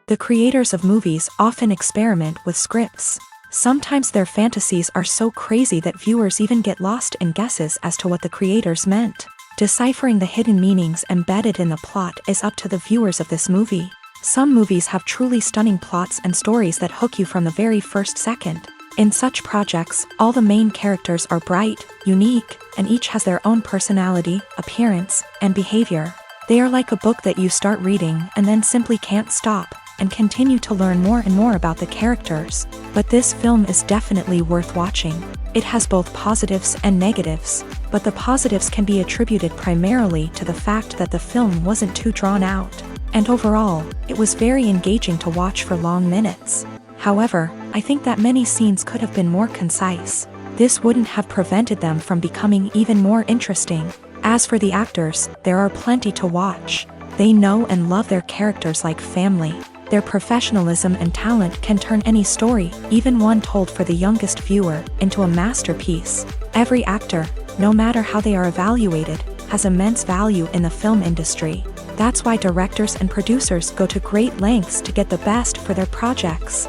The creators of movies often experiment with scripts. Sometimes their fantasies are so crazy that viewers even get lost in guesses as to what the creators meant. Deciphering the hidden meanings embedded in the plot is up to the viewers of this movie. Some movies have truly stunning plots and stories that hook you from the very first second. In such projects, all the main characters are bright, unique, and each has their own personality, appearance, and behavior. They are like a book that you start reading and then simply can't stop, and continue to learn more and more about the characters. But this film is definitely worth watching. It has both positives and negatives, but the positives can be attributed primarily to the fact that the film wasn't too drawn out, and overall, it was very engaging to watch for long minutes. However, I think that many scenes could have been more concise. This wouldn't have prevented them from becoming even more interesting. As for the actors, there are plenty to watch. They know and love their characters like family. Their professionalism and talent can turn any story, even one told for the youngest viewer, into a masterpiece. Every actor, no matter how they are evaluated, has immense value in the film industry. That's why directors and producers go to great lengths to get the best for their projects.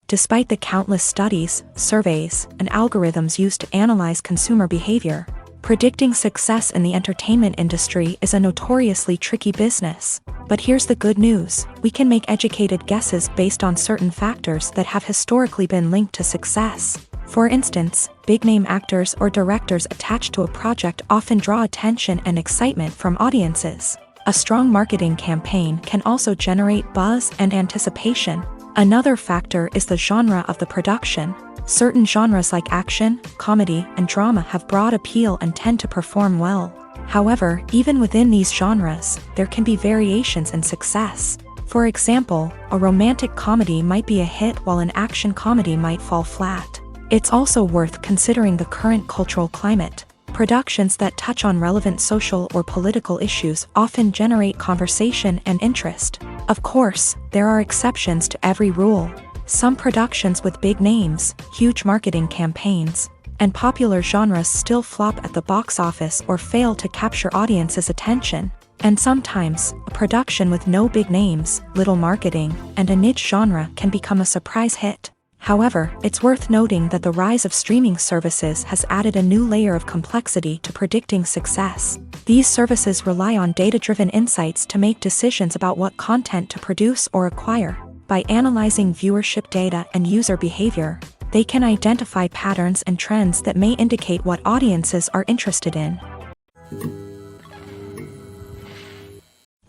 Despite the countless studies, surveys, and algorithms used to analyze consumer behavior, predicting success in the entertainment industry is a notoriously tricky business. But here's the good news: we can make educated guesses based on certain factors that have historically been linked to success. For instance, big-name actors or directors attached to a project often draw attention and excitement from audiences. A strong marketing campaign can also generate buzz and anticipation. Another factor is the genre of the production. Certain genres like action, comedy, and drama have broad appeal and tend to perform well. However, even within these genres, there can be variations in success. For example, a romantic comedy might be a hit while an action comedy might fall flat. It's also worth considering the current cultural climate. Productions that touch on relevant social or political issues often generate conversation and interest. Of course, there are exceptions to every rule. Some productions with big names, huge marketing campaigns, and popular genres still flop at the box office or fail to capture audiences' attention. And sometimes, a production with no big names, little marketing, and a niche genre can become a surprise hit. However, it's worth noting that the rise of streaming services has added a new layer of complexity to predicting success. These services rely on data-driven insights to make decisions about what content to produce or acquire. By analyzing viewership data and user behavior, they can identify patterns and trends that may indicate what audiences are interested in.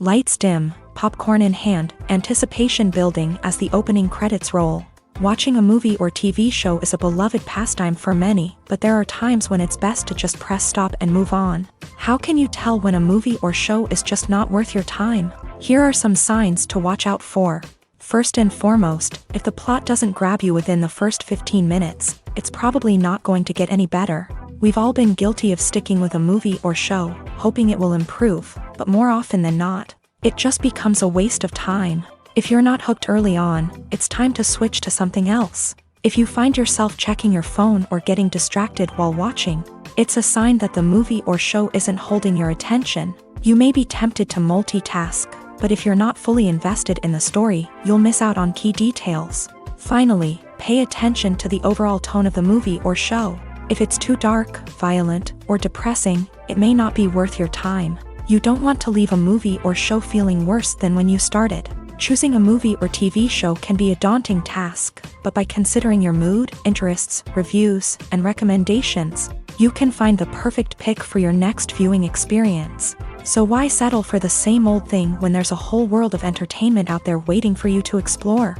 Lights dim, popcorn in hand, anticipation building as the opening credits roll. Watching a movie or TV show is a beloved pastime for many, but there are times when it's best to just press stop and move on. How can you tell when a movie or show is just not worth your time? Here are some signs to watch out for. First and foremost, if the plot doesn't grab you within the first 15 minutes, it's probably not going to get any better. We've all been guilty of sticking with a movie or show, hoping it will improve, but more often than not, it just becomes a waste of time. If you're not hooked early on, it's time to switch to something else. If you find yourself checking your phone or getting distracted while watching, it's a sign that the movie or show isn't holding your attention. You may be tempted to multitask, but if you're not fully invested in the story, you'll miss out on key details. Finally, pay attention to the overall tone of the movie or show. If it's too dark, violent, or depressing, it may not be worth your time. You don't want to leave a movie or show feeling worse than when you started. Choosing a movie or TV show can be a daunting task, but by considering your mood, interests, reviews, and recommendations, you can find the perfect pick for your next viewing experience. So why settle for the same old thing when there's a whole world of entertainment out there waiting for you to explore?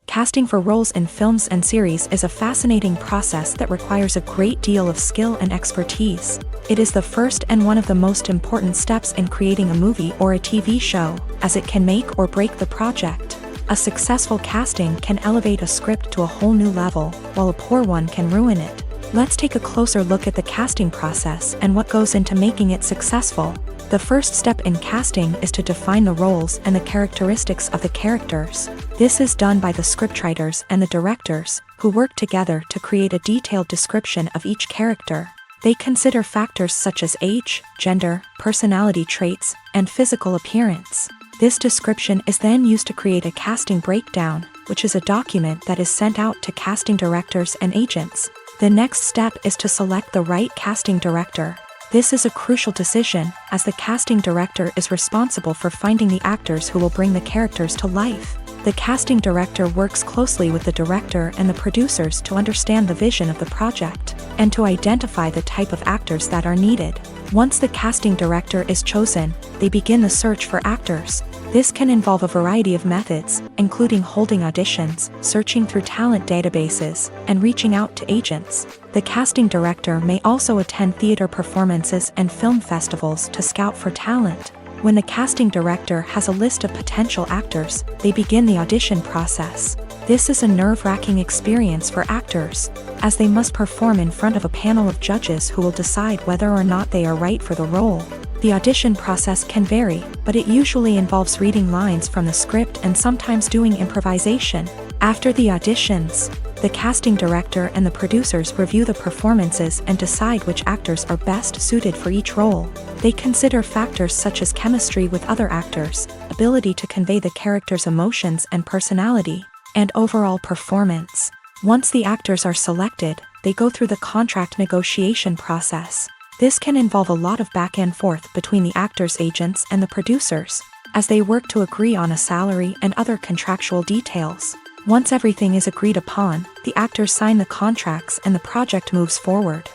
Casting for roles in films and series is a fascinating process that requires a great deal of skill and expertise. It is the first and one of the most important steps in creating a movie or a TV show, as it can make or break the project. A successful casting can elevate a script to a whole new level, while a poor one can ruin it. Let's take a closer look at the casting process and what goes into making it successful. The first step in casting is to define the roles and the characteristics of the characters. This is done by the scriptwriters and the directors, who work together to create a detailed description of each character. They consider factors such as age, gender, personality traits, and physical appearance. This description is then used to create a casting breakdown, which is a document that is sent out to casting directors and agents. The next step is to select the right casting director. This is a crucial decision, as the casting director is responsible for finding the actors who will bring the characters to life. The casting director works closely with the director and the producers to understand the vision of the project, and to identify the type of actors that are needed. Once the casting director is chosen, they begin the search for actors. This can involve a variety of methods, including holding auditions, searching through talent databases, and reaching out to agents. The casting director may also attend theater performances and film festivals to scout for talent. When the casting director has a list of potential actors, they begin the audition process. This is a nerve-wracking experience for actors, as they must perform in front of a panel of judges who will decide whether or not they are right for the role. The audition process can vary, but it usually involves reading lines from the script and sometimes doing improvisation. After the auditions, the casting director and the producers review the performances and decide which actors are best suited for each role. They consider factors such as chemistry with other actors, ability to convey the character's emotions and personality, and overall performance. Once the actors are selected, they go through the contract negotiation process. This can involve a lot of back and forth between the actors' agents and the producers, as they work to agree on a salary and other contractual details. Once everything is agreed upon, the actors sign the contracts and the project moves forward.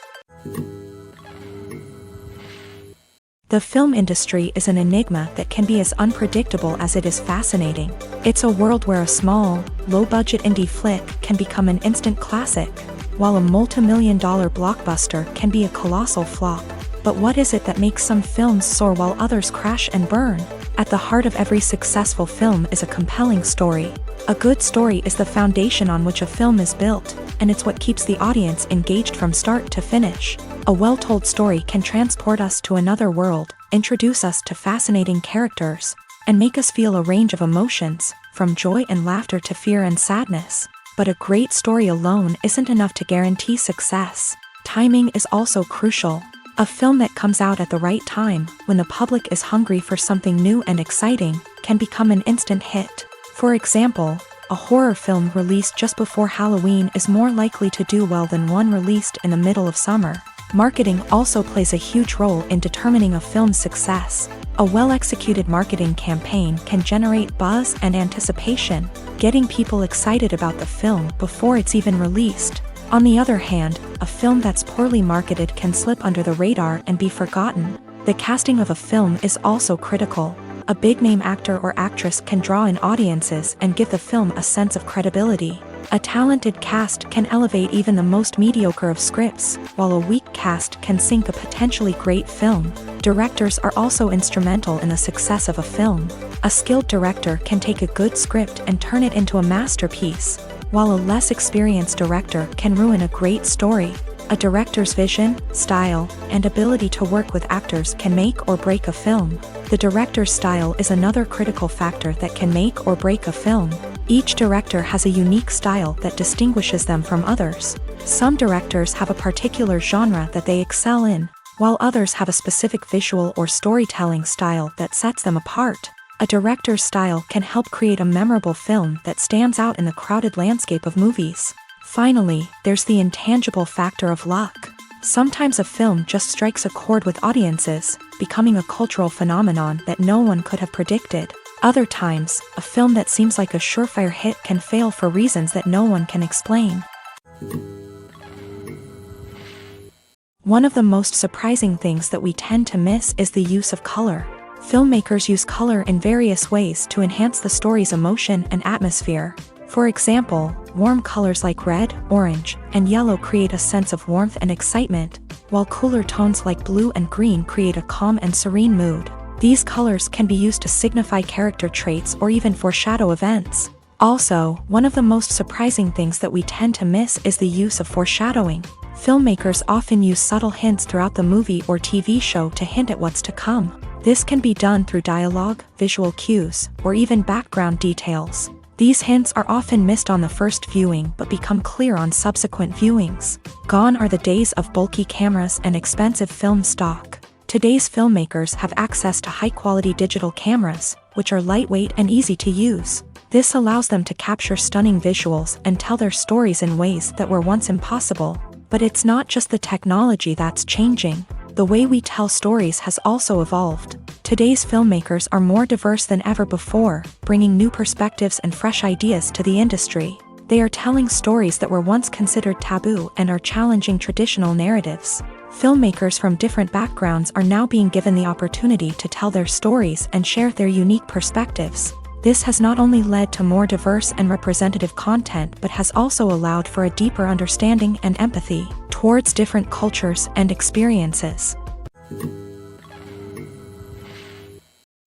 The film industry is an enigma that can be as unpredictable as it is fascinating. It's a world where a small, low-budget indie flick can become an instant classic, while a multi-million-dollar blockbuster can be a colossal flop. But what is it that makes some films soar while others crash and burn? At the heart of every successful film is a compelling story. A good story is the foundation on which a film is built, and it's what keeps the audience engaged from start to finish. A well-told story can transport us to another world, introduce us to fascinating characters, and make us feel a range of emotions, from joy and laughter to fear and sadness. But a great story alone isn't enough to guarantee success. Timing is also crucial. A film that comes out at the right time, when the public is hungry for something new and exciting, can become an instant hit. For example, a horror film released just before Halloween is more likely to do well than one released in the middle of summer. Marketing also plays a huge role in determining a film's success. A well-executed marketing campaign can generate buzz and anticipation, getting people excited about the film before it's even released. On the other hand, a film that's poorly marketed can slip under the radar and be forgotten. The casting of a film is also critical. A big-name actor or actress can draw in audiences and give the film a sense of credibility. A talented cast can elevate even the most mediocre of scripts, while a weak cast can sink a potentially great film. Directors are also instrumental in the success of a film. A skilled director can take a good script and turn it into a masterpiece, while a less experienced director can ruin a great story. A director's vision, style, and ability to work with actors can make or break a film. The director's style is another critical factor that can make or break a film. Each director has a unique style that distinguishes them from others. Some directors have a particular genre that they excel in, while others have a specific visual or storytelling style that sets them apart. A director's style can help create a memorable film that stands out in the crowded landscape of movies. Finally, there's the intangible factor of luck. Sometimes a film just strikes a chord with audiences, becoming a cultural phenomenon that no one could have predicted. Other times, a film that seems like a surefire hit can fail for reasons that no one can explain. One of the most surprising things that we tend to miss is the use of color. Filmmakers use color in various ways to enhance the story's emotion and atmosphere. For example, warm colors like red, orange, and yellow create a sense of warmth and excitement, while cooler tones like blue and green create a calm and serene mood. These colors can be used to signify character traits or even foreshadow events. Also, one of the most surprising things that we tend to miss is the use of foreshadowing. Filmmakers often use subtle hints throughout the movie or TV show to hint at what's to come. This can be done through dialogue, visual cues, or even background details. These hints are often missed on the first viewing but become clear on subsequent viewings. Gone are the days of bulky cameras and expensive film stock. Today's filmmakers have access to high-quality digital cameras, which are lightweight and easy to use. This allows them to capture stunning visuals and tell their stories in ways that were once impossible. But it's not just the technology that's changing. The way we tell stories has also evolved. Today's filmmakers are more diverse than ever before, bringing new perspectives and fresh ideas to the industry. They are telling stories that were once considered taboo and are challenging traditional narratives. Filmmakers from different backgrounds are now being given the opportunity to tell their stories and share their unique perspectives. This has not only led to more diverse and representative content but has also allowed for a deeper understanding and empathy towards different cultures and experiences.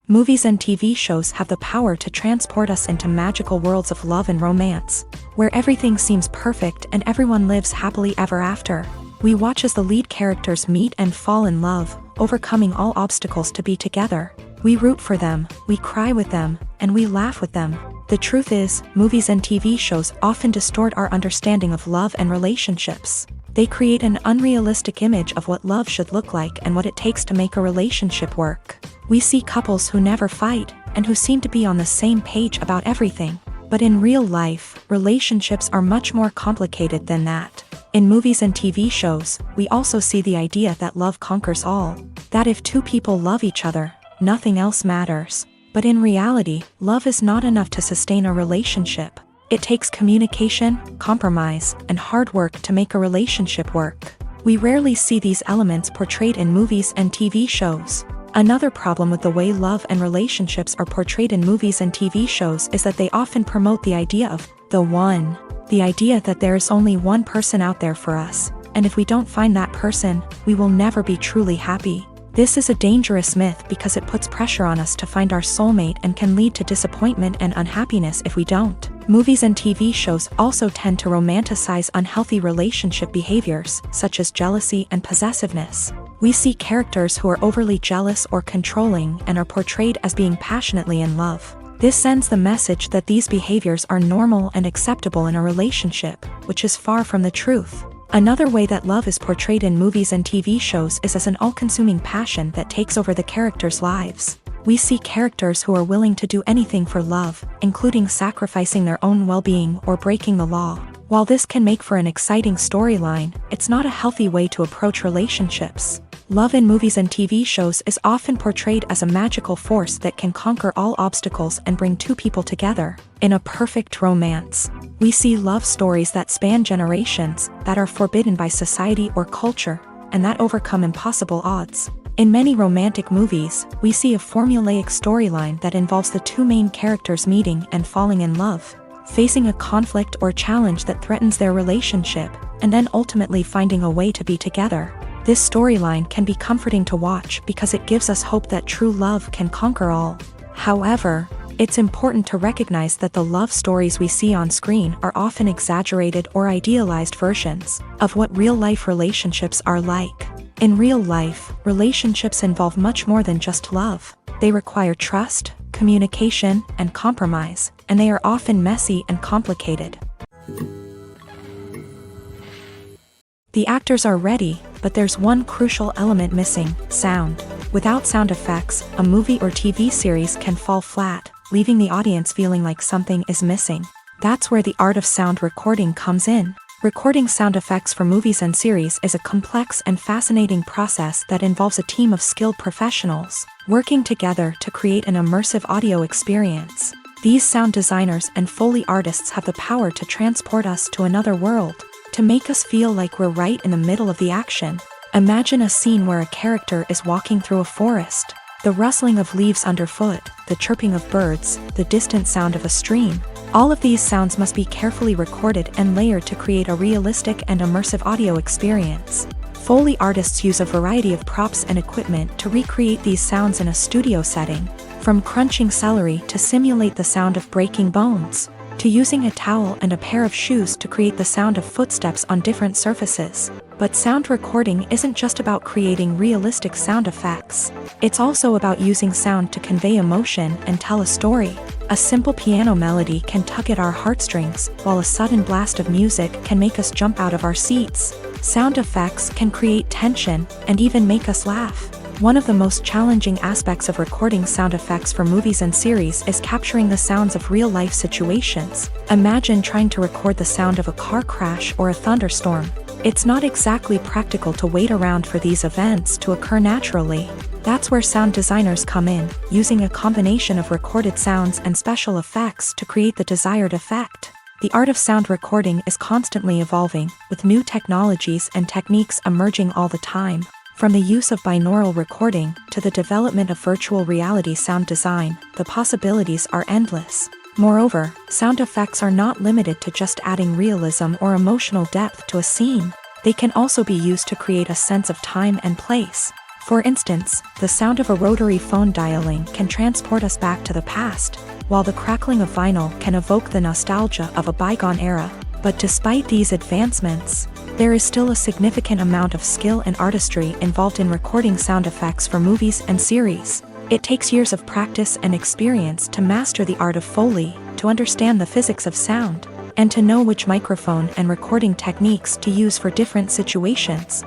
Movies and TV shows have the power to transport us into magical worlds of love and romance, where everything seems perfect and everyone lives happily ever after. We watch as the lead characters meet and fall in love, overcoming all obstacles to be together. We root for them, we cry with them, and we laugh with them. The truth is, movies and TV shows often distort our understanding of love and relationships. They create an unrealistic image of what love should look like and what it takes to make a relationship work. We see couples who never fight, and who seem to be on the same page about everything. But in real life, relationships are much more complicated than that. In movies and TV shows, we also see the idea that love conquers all. That if two people love each other, nothing else matters. But in reality, love is not enough to sustain a relationship. It takes communication, compromise, and hard work to make a relationship work. We rarely see these elements portrayed in movies and TV shows. Another problem with the way love and relationships are portrayed in movies and TV shows is that they often promote the idea of the one. The idea that there is only one person out there for us, and if we don't find that person, we will never be truly happy. This is a dangerous myth because it puts pressure on us to find our soulmate and can lead to disappointment and unhappiness if we don't. Movies and TV shows also tend to romanticize unhealthy relationship behaviors, such as jealousy and possessiveness. We see characters who are overly jealous or controlling and are portrayed as being passionately in love. This sends the message that these behaviors are normal and acceptable in a relationship, which is far from the truth. Another way that love is portrayed in movies and TV shows is as an all-consuming passion that takes over the characters' lives. We see characters who are willing to do anything for love, including sacrificing their own well-being or breaking the law. While this can make for an exciting storyline, it's not a healthy way to approach relationships. Love in movies and TV shows is often portrayed as a magical force that can conquer all obstacles and bring two people together. In a perfect romance, we see love stories that span generations, that are forbidden by society or culture, and that overcome impossible odds. In many romantic movies, we see a formulaic storyline that involves the two main characters meeting and falling in love, facing a conflict or challenge that threatens their relationship, and then ultimately finding a way to be together. This storyline can be comforting to watch because it gives us hope that true love can conquer all. However, it's important to recognize that the love stories we see on screen are often exaggerated or idealized versions of what real-life relationships are like. In real life, relationships involve much more than just love. They require trust, communication, and compromise, and they are often messy and complicated. The actors are ready, but there's one crucial element missing: sound. Without sound effects, a movie or TV series can fall flat, leaving the audience feeling like something is missing. That's where the art of sound recording comes in. Recording sound effects for movies and series is a complex and fascinating process that involves a team of skilled professionals working together to create an immersive audio experience. These sound designers and Foley artists have the power to transport us to another world, to make us feel like we're right in the middle of the action. Imagine a scene where a character is walking through a forest. The rustling of leaves underfoot, the chirping of birds, the distant sound of a stream. All of these sounds must be carefully recorded and layered to create a realistic and immersive audio experience. Foley artists use a variety of props and equipment to recreate these sounds in a studio setting, from crunching celery to simulate the sound of breaking bones, to using a towel and a pair of shoes to create the sound of footsteps on different surfaces. But sound recording isn't just about creating realistic sound effects. It's also about using sound to convey emotion and tell a story. A simple piano melody can tug at our heartstrings, while a sudden blast of music can make us jump out of our seats. Sound effects can create tension and even make us laugh. One of the most challenging aspects of recording sound effects for movies and series is capturing the sounds of real-life situations. Imagine trying to record the sound of a car crash or a thunderstorm. It's not exactly practical to wait around for these events to occur naturally. That's where sound designers come in, using a combination of recorded sounds and special effects to create the desired effect. The art of sound recording is constantly evolving, with new technologies and techniques emerging all the time. From the use of binaural recording to the development of virtual reality sound design, the possibilities are endless. Moreover, sound effects are not limited to just adding realism or emotional depth to a scene. They can also be used to create a sense of time and place. For instance, the sound of a rotary phone dialing can transport us back to the past, while the crackling of vinyl can evoke the nostalgia of a bygone era. But despite these advancements, there is still a significant amount of skill and artistry involved in recording sound effects for movies and series. It takes years of practice and experience to master the art of Foley, to understand the physics of sound, and to know which microphone and recording techniques to use for different situations.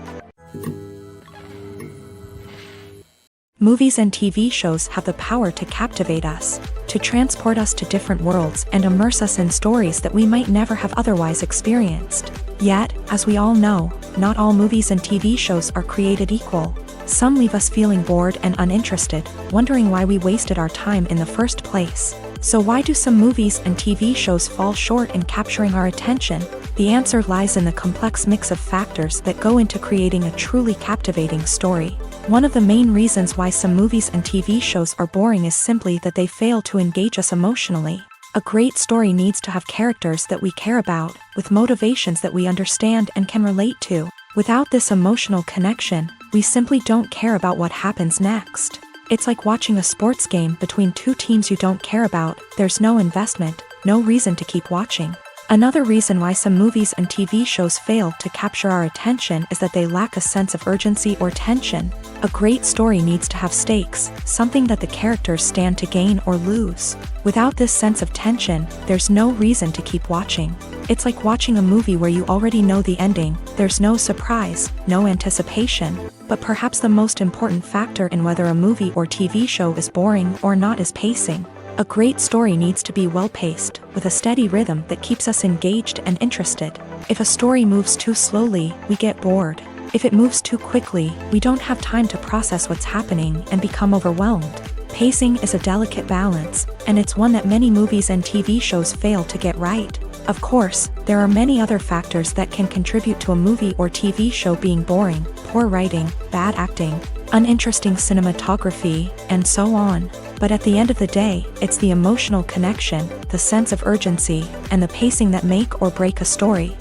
Movies and TV shows have the power to captivate us, to transport us to different worlds and immerse us in stories that we might never have otherwise experienced. Yet, as we all know, not all movies and TV shows are created equal. Some leave us feeling bored and uninterested, wondering why we wasted our time in the first place. So why do some movies and TV shows fall short in capturing our attention? The answer lies in the complex mix of factors that go into creating a truly captivating story. One of the main reasons why some movies and TV shows are boring is simply that they fail to engage us emotionally. A great story needs to have characters that we care about, with motivations that we understand and can relate to. Without this emotional connection, we simply don't care about what happens next. It's like watching a sports game between two teams you don't care about. There's no investment, no reason to keep watching. Another reason why some movies and TV shows fail to capture our attention is that they lack a sense of urgency or tension. A great story needs to have stakes, something that the characters stand to gain or lose. Without this sense of tension, there's no reason to keep watching. It's like watching a movie where you already know the ending. There's no surprise, no anticipation. But perhaps the most important factor in whether a movie or TV show is boring or not is pacing. A great story needs to be well-paced, with a steady rhythm that keeps us engaged and interested. If a story moves too slowly, we get bored. If it moves too quickly, we don't have time to process what's happening and become overwhelmed. Pacing is a delicate balance, and it's one that many movies and TV shows fail to get right. Of course, there are many other factors that can contribute to a movie or TV show being boring: poor writing, bad acting, uninteresting cinematography, and so on. But at the end of the day, it's the emotional connection, the sense of urgency, and the pacing that make or break a story.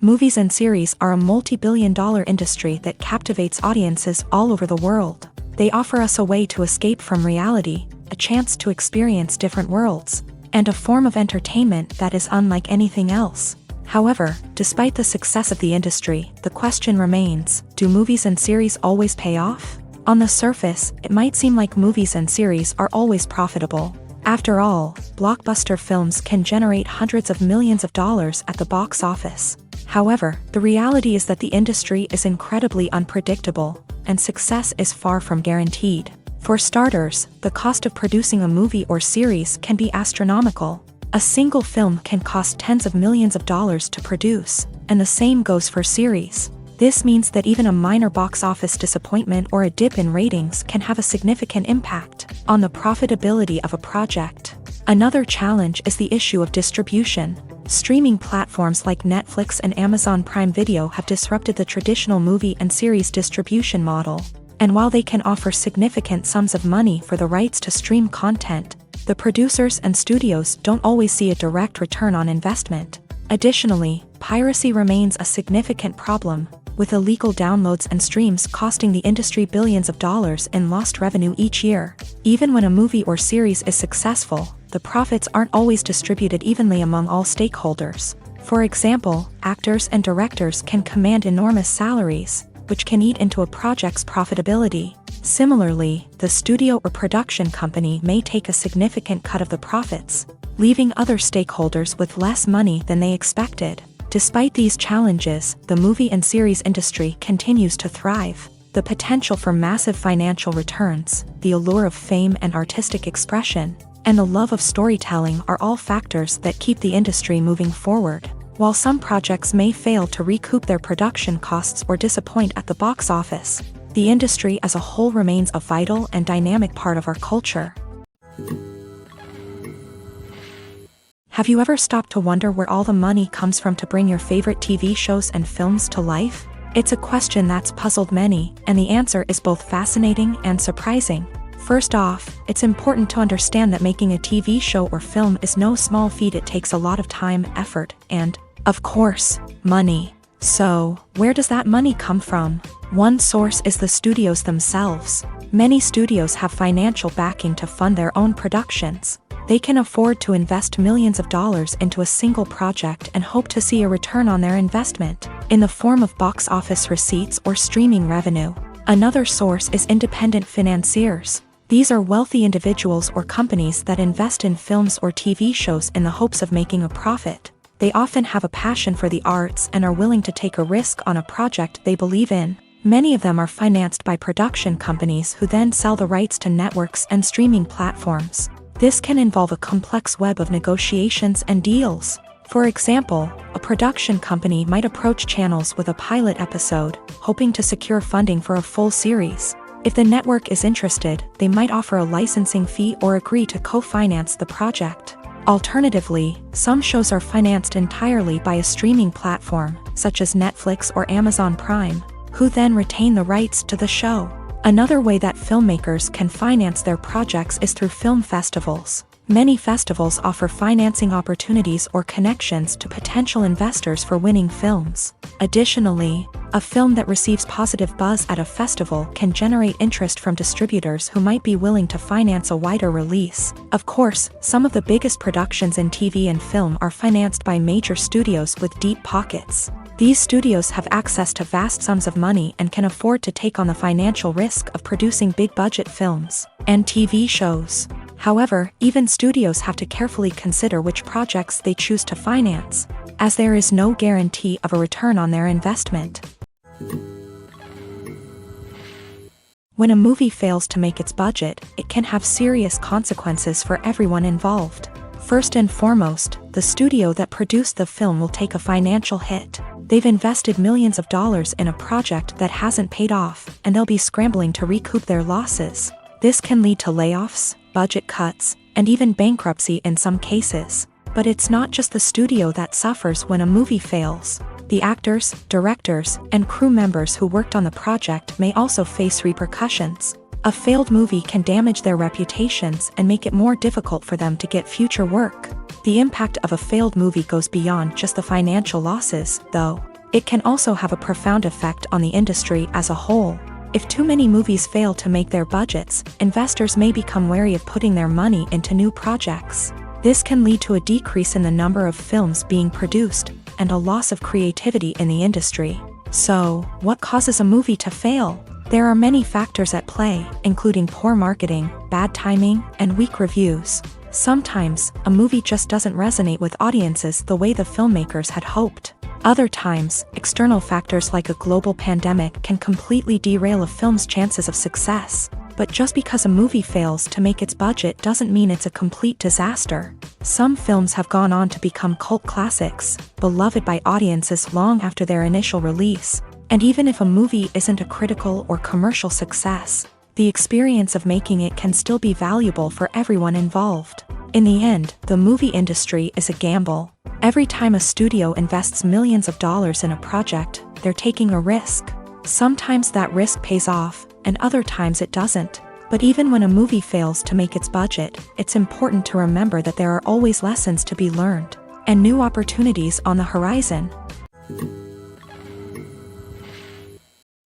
Movies and series are a multi-billion-dollar industry that captivates audiences all over the world. They offer us a way to escape from reality, a chance to experience different worlds, and a form of entertainment that is unlike anything else. However, despite the success of the industry, the question remains: do movies and series always pay off? On the surface, it might seem like movies and series are always profitable. After all, blockbuster films can generate hundreds of millions of dollars at the box office. However, the reality is that the industry is incredibly unpredictable, and success is far from guaranteed. For starters, the cost of producing a movie or series can be astronomical. A single film can cost tens of millions of dollars to produce, and the same goes for series. This means that even a minor box office disappointment or a dip in ratings can have a significant impact on the profitability of a project. Another challenge is the issue of distribution. Streaming platforms like Netflix and Amazon Prime Video have disrupted the traditional movie and series distribution model. And while they can offer significant sums of money for the rights to stream content, the producers and studios don't always see a direct return on investment. Additionally, piracy remains a significant problem, with illegal downloads and streams costing the industry billions of dollars in lost revenue each year. Even when a movie or series is successful, the profits aren't always distributed evenly among all stakeholders. For example, actors and directors can command enormous salaries, which can eat into a project's profitability. Similarly, the studio or production company may take a significant cut of the profits, leaving other stakeholders with less money than they expected. Despite these challenges, the movie and series industry continues to thrive. The potential for massive financial returns, the allure of fame and artistic expression, and the love of storytelling are all factors that keep the industry moving forward. While some projects may fail to recoup their production costs or disappoint at the box office, the industry as a whole remains a vital and dynamic part of our culture. Have you ever stopped to wonder where all the money comes from to bring your favorite TV shows and films to life? It's a question that's puzzled many, and the answer is both fascinating and surprising. First off, it's important to understand that making a TV show or film is no small feat. It takes a lot of time, effort, and, of course, money. So, where does that money come from? One source is the studios themselves. Many studios have financial backing to fund their own productions. They can afford to invest millions of dollars into a single project and hope to see a return on their investment, in the form of box office receipts or streaming revenue. Another source is independent financiers. These are wealthy individuals or companies that invest in films or TV shows in the hopes of making a profit. They often have a passion for the arts and are willing to take a risk on a project they believe in. Many of them are financed by production companies who then sell the rights to networks and streaming platforms. This can involve a complex web of negotiations and deals. For example, a production company might approach channels with a pilot episode, hoping to secure funding for a full series. If the network is interested, they might offer a licensing fee or agree to co-finance the project. Alternatively, some shows are financed entirely by a streaming platform, such as Netflix or Amazon Prime, who then retain the rights to the show. Another way that filmmakers can finance their projects is through film festivals. Many festivals offer financing opportunities or connections to potential investors for winning films. Additionally, a film that receives positive buzz at a festival can generate interest from distributors who might be willing to finance a wider release. Of course, some of the biggest productions in TV and film are financed by major studios with deep pockets. These studios have access to vast sums of money and can afford to take on the financial risk of producing big-budget films and TV shows. However, even studios have to carefully consider which projects they choose to finance, as there is no guarantee of a return on their investment. When a movie fails to make its budget, it can have serious consequences for everyone involved. First and foremost, the studio that produced the film will take a financial hit. They've invested millions of dollars in a project that hasn't paid off, and they'll be scrambling to recoup their losses. This can lead to layoffs, budget cuts, and even bankruptcy in some cases. But it's not just the studio that suffers when a movie fails. The actors, directors, and crew members who worked on the project may also face repercussions. A failed movie can damage their reputations and make it more difficult for them to get future work. The impact of a failed movie goes beyond just the financial losses, though. It can also have a profound effect on the industry as a whole. If too many movies fail to make their budgets, investors may become wary of putting their money into new projects. This can lead to a decrease in the number of films being produced, and a loss of creativity in the industry. So, what causes a movie to fail? There are many factors at play, including poor marketing, bad timing, and weak reviews. Sometimes, a movie just doesn't resonate with audiences the way the filmmakers had hoped. Other times, external factors like a global pandemic can completely derail a film's chances of success. But just because a movie fails to make its budget doesn't mean it's a complete disaster. Some films have gone on to become cult classics, beloved by audiences long after their initial release. And even if a movie isn't a critical or commercial success, the experience of making it can still be valuable for everyone involved. In the end, the movie industry is a gamble. Every time a studio invests millions of dollars in a project, they're taking a risk. Sometimes that risk pays off, and other times it doesn't. But even when a movie fails to make its budget, it's important to remember that there are always lessons to be learned, and new opportunities on the horizon.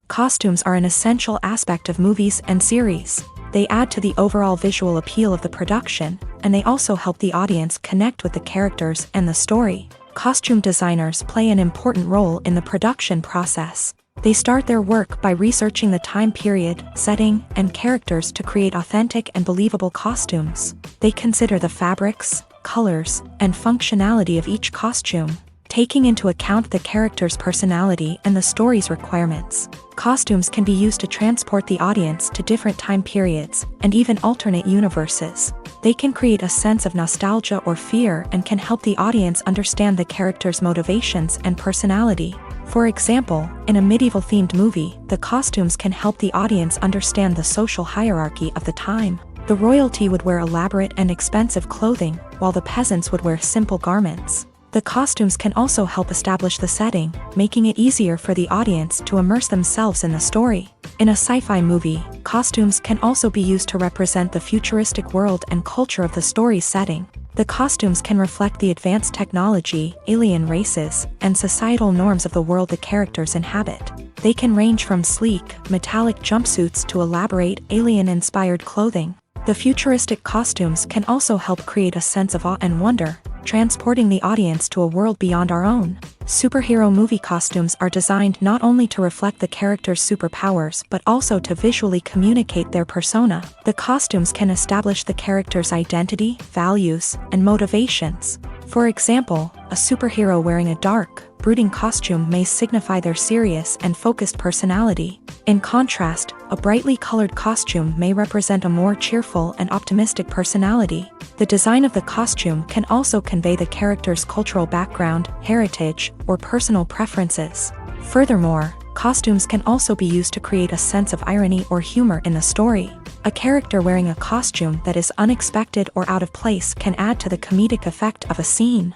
Costumes are an essential aspect of movies and series. They add to the overall visual appeal of the production, and they also help the audience connect with the characters and the story. Costume designers play an important role in the production process. They start their work by researching the time period, setting, and characters to create authentic and believable costumes. They consider the fabrics, colors, and functionality of each costume, taking into account the character's personality and the story's requirements. Costumes can be used to transport the audience to different time periods and even alternate universes. They can create a sense of nostalgia or fear and can help the audience understand the character's motivations and personality. For example, in a medieval-themed movie, the costumes can help the audience understand the social hierarchy of the time. The royalty would wear elaborate and expensive clothing, while the peasants would wear simple garments. The costumes can also help establish the setting, making it easier for the audience to immerse themselves in the story. In a sci-fi movie, costumes can also be used to represent the futuristic world and culture of the story's setting. The costumes can reflect the advanced technology, alien races, and societal norms of the world the characters inhabit. They can range from sleek, metallic jumpsuits to elaborate, alien-inspired clothing. The futuristic costumes can also help create a sense of awe and wonder, transporting the audience to a world beyond our own. Superhero movie costumes are designed not only to reflect the character's superpowers but also to visually communicate their persona. The costumes can establish the character's identity, values, and motivations. For example, a superhero wearing a dark, brooding costume may signify their serious and focused personality. In contrast, a brightly colored costume may represent a more cheerful and optimistic personality. The design of the costume can also convey the character's cultural background, heritage, or personal preferences. Furthermore, costumes can also be used to create a sense of irony or humor in the story. A character wearing a costume that is unexpected or out of place can add to the comedic effect of a scene.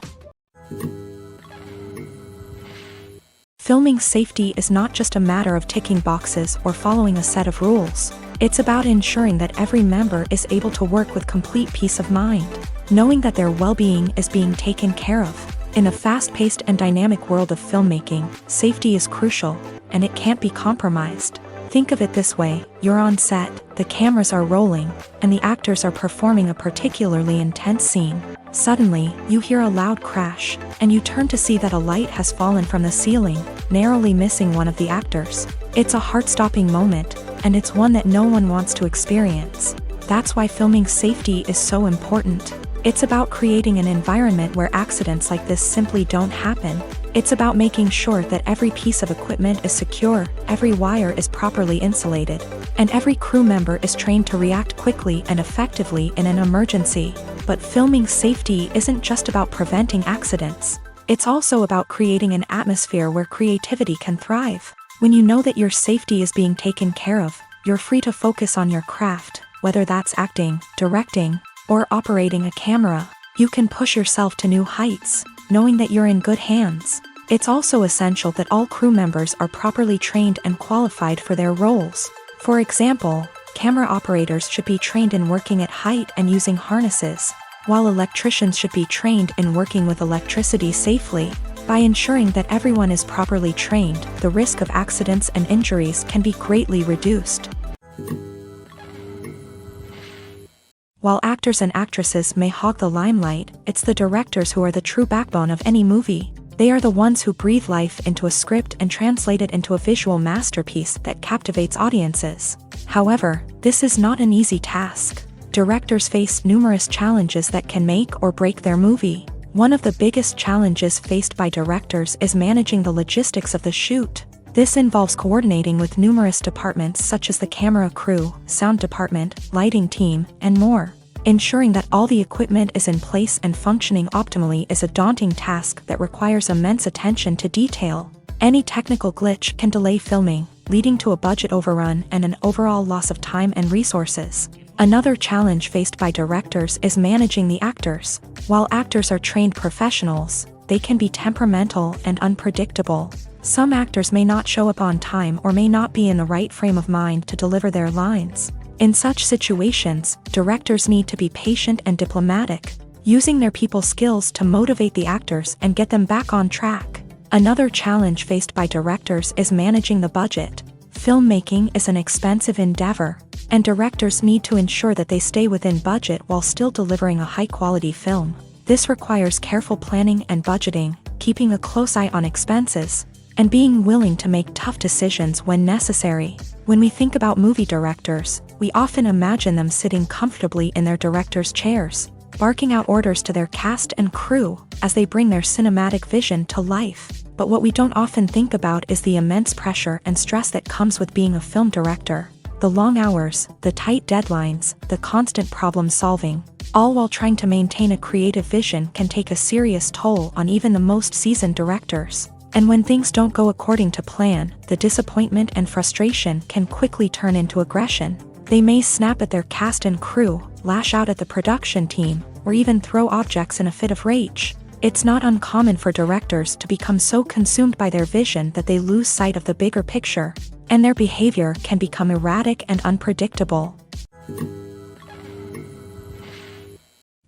Filming safety is not just a matter of ticking boxes or following a set of rules. It's about ensuring that every member is able to work with complete peace of mind, knowing that their well-being is being taken care of. In a fast-paced and dynamic world of filmmaking, safety is crucial, and it can't be compromised. Think of it this way: you're on set, the cameras are rolling, and the actors are performing a particularly intense scene. Suddenly, you hear a loud crash, and you turn to see that a light has fallen from the ceiling, narrowly missing one of the actors. It's a heart-stopping moment, and it's one that no one wants to experience. That's why filming safety is so important. It's about creating an environment where accidents like this simply don't happen. It's about making sure that every piece of equipment is secure, every wire is properly insulated, and every crew member is trained to react quickly and effectively in an emergency. But filming safety isn't just about preventing accidents. It's also about creating an atmosphere where creativity can thrive. When you know that your safety is being taken care of, you're free to focus on your craft, whether that's acting, directing, or operating a camera. You can push yourself to new heights, knowing that you're in good hands. It's also essential that all crew members are properly trained and qualified for their roles. For example, camera operators should be trained in working at height and using harnesses, while electricians should be trained in working with electricity safely. By ensuring that everyone is properly trained, the risk of accidents and injuries can be greatly reduced. While actors and actresses may hog the limelight, it's the directors who are the true backbone of any movie. They are the ones who breathe life into a script and translate it into a visual masterpiece that captivates audiences. However, this is not an easy task. Directors face numerous challenges that can make or break their movie. One of the biggest challenges faced by directors is managing the logistics of the shoot. This involves coordinating with numerous departments such as the camera crew, sound department, lighting team, and more. Ensuring that all the equipment is in place and functioning optimally is a daunting task that requires immense attention to detail. Any technical glitch can delay filming, leading to a budget overrun and an overall loss of time and resources. Another challenge faced by directors is managing the actors. While actors are trained professionals, they can be temperamental and unpredictable. Some actors may not show up on time or may not be in the right frame of mind to deliver their lines. In such situations, directors need to be patient and diplomatic, using their people skills to motivate the actors and get them back on track. Another challenge faced by directors is managing the budget. Filmmaking is an expensive endeavor, and directors need to ensure that they stay within budget while still delivering a high-quality film. This requires careful planning and budgeting, keeping a close eye on expenses, and being willing to make tough decisions when necessary. When we think about movie directors, we often imagine them sitting comfortably in their director's chairs, barking out orders to their cast and crew as they bring their cinematic vision to life. But what we don't often think about is the immense pressure and stress that comes with being a film director. The long hours, the tight deadlines, the constant problem solving, all while trying to maintain a creative vision can take a serious toll on even the most seasoned directors. And when things don't go according to plan, the disappointment and frustration can quickly turn into aggression. They may snap at their cast and crew, lash out at the production team, or even throw objects in a fit of rage. It's not uncommon for directors to become so consumed by their vision that they lose sight of the bigger picture, and their behavior can become erratic and unpredictable.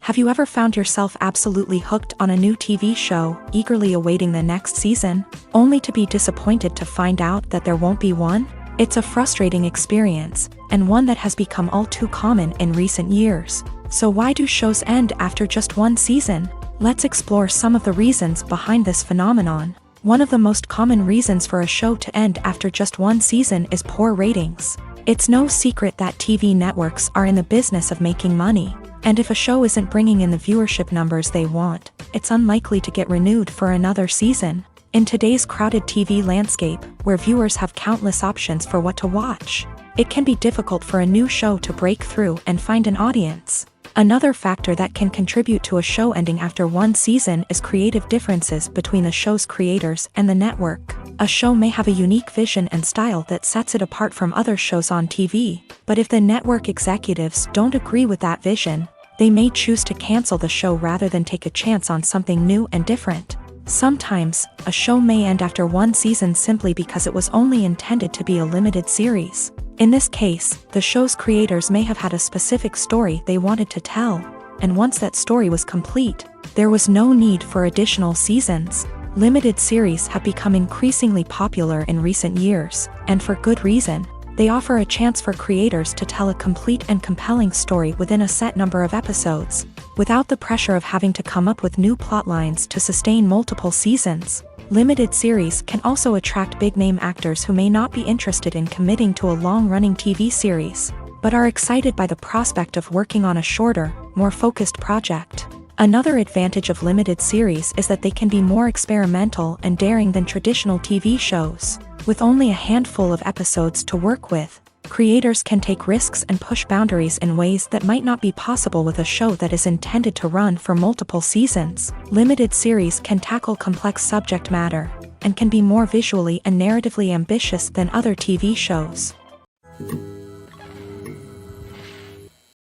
Have you ever found yourself absolutely hooked on a new TV show, eagerly awaiting the next season, only to be disappointed to find out that there won't be one? It's a frustrating experience, and one that has become all too common in recent years. So why do shows end after just one season? Let's explore some of the reasons behind this phenomenon. One of the most common reasons for a show to end after just one season is poor ratings. It's no secret that TV networks are in the business of making money. And if a show isn't bringing in the viewership numbers they want, it's unlikely to get renewed for another season. In today's crowded TV landscape, where viewers have countless options for what to watch, it can be difficult for a new show to break through and find an audience. Another factor that can contribute to a show ending after one season is creative differences between the show's creators and the network. A show may have a unique vision and style that sets it apart from other shows on TV, but if the network executives don't agree with that vision, they may choose to cancel the show rather than take a chance on something new and different. Sometimes, a show may end after one season simply because it was only intended to be a limited series. In this case, the show's creators may have had a specific story they wanted to tell, and once that story was complete, there was no need for additional seasons. Limited series have become increasingly popular in recent years, and for good reason. They offer a chance for creators to tell a complete and compelling story within a set number of episodes, without the pressure of having to come up with new plotlines to sustain multiple seasons. Limited series can also attract big-name actors who may not be interested in committing to a long-running TV series, but are excited by the prospect of working on a shorter, more focused project. Another advantage of limited series is that they can be more experimental and daring than traditional TV shows. With only a handful of episodes to work with, creators can take risks and push boundaries in ways that might not be possible with a show that is intended to run for multiple seasons. Limited series can tackle complex subject matter, and can be more visually and narratively ambitious than other TV shows.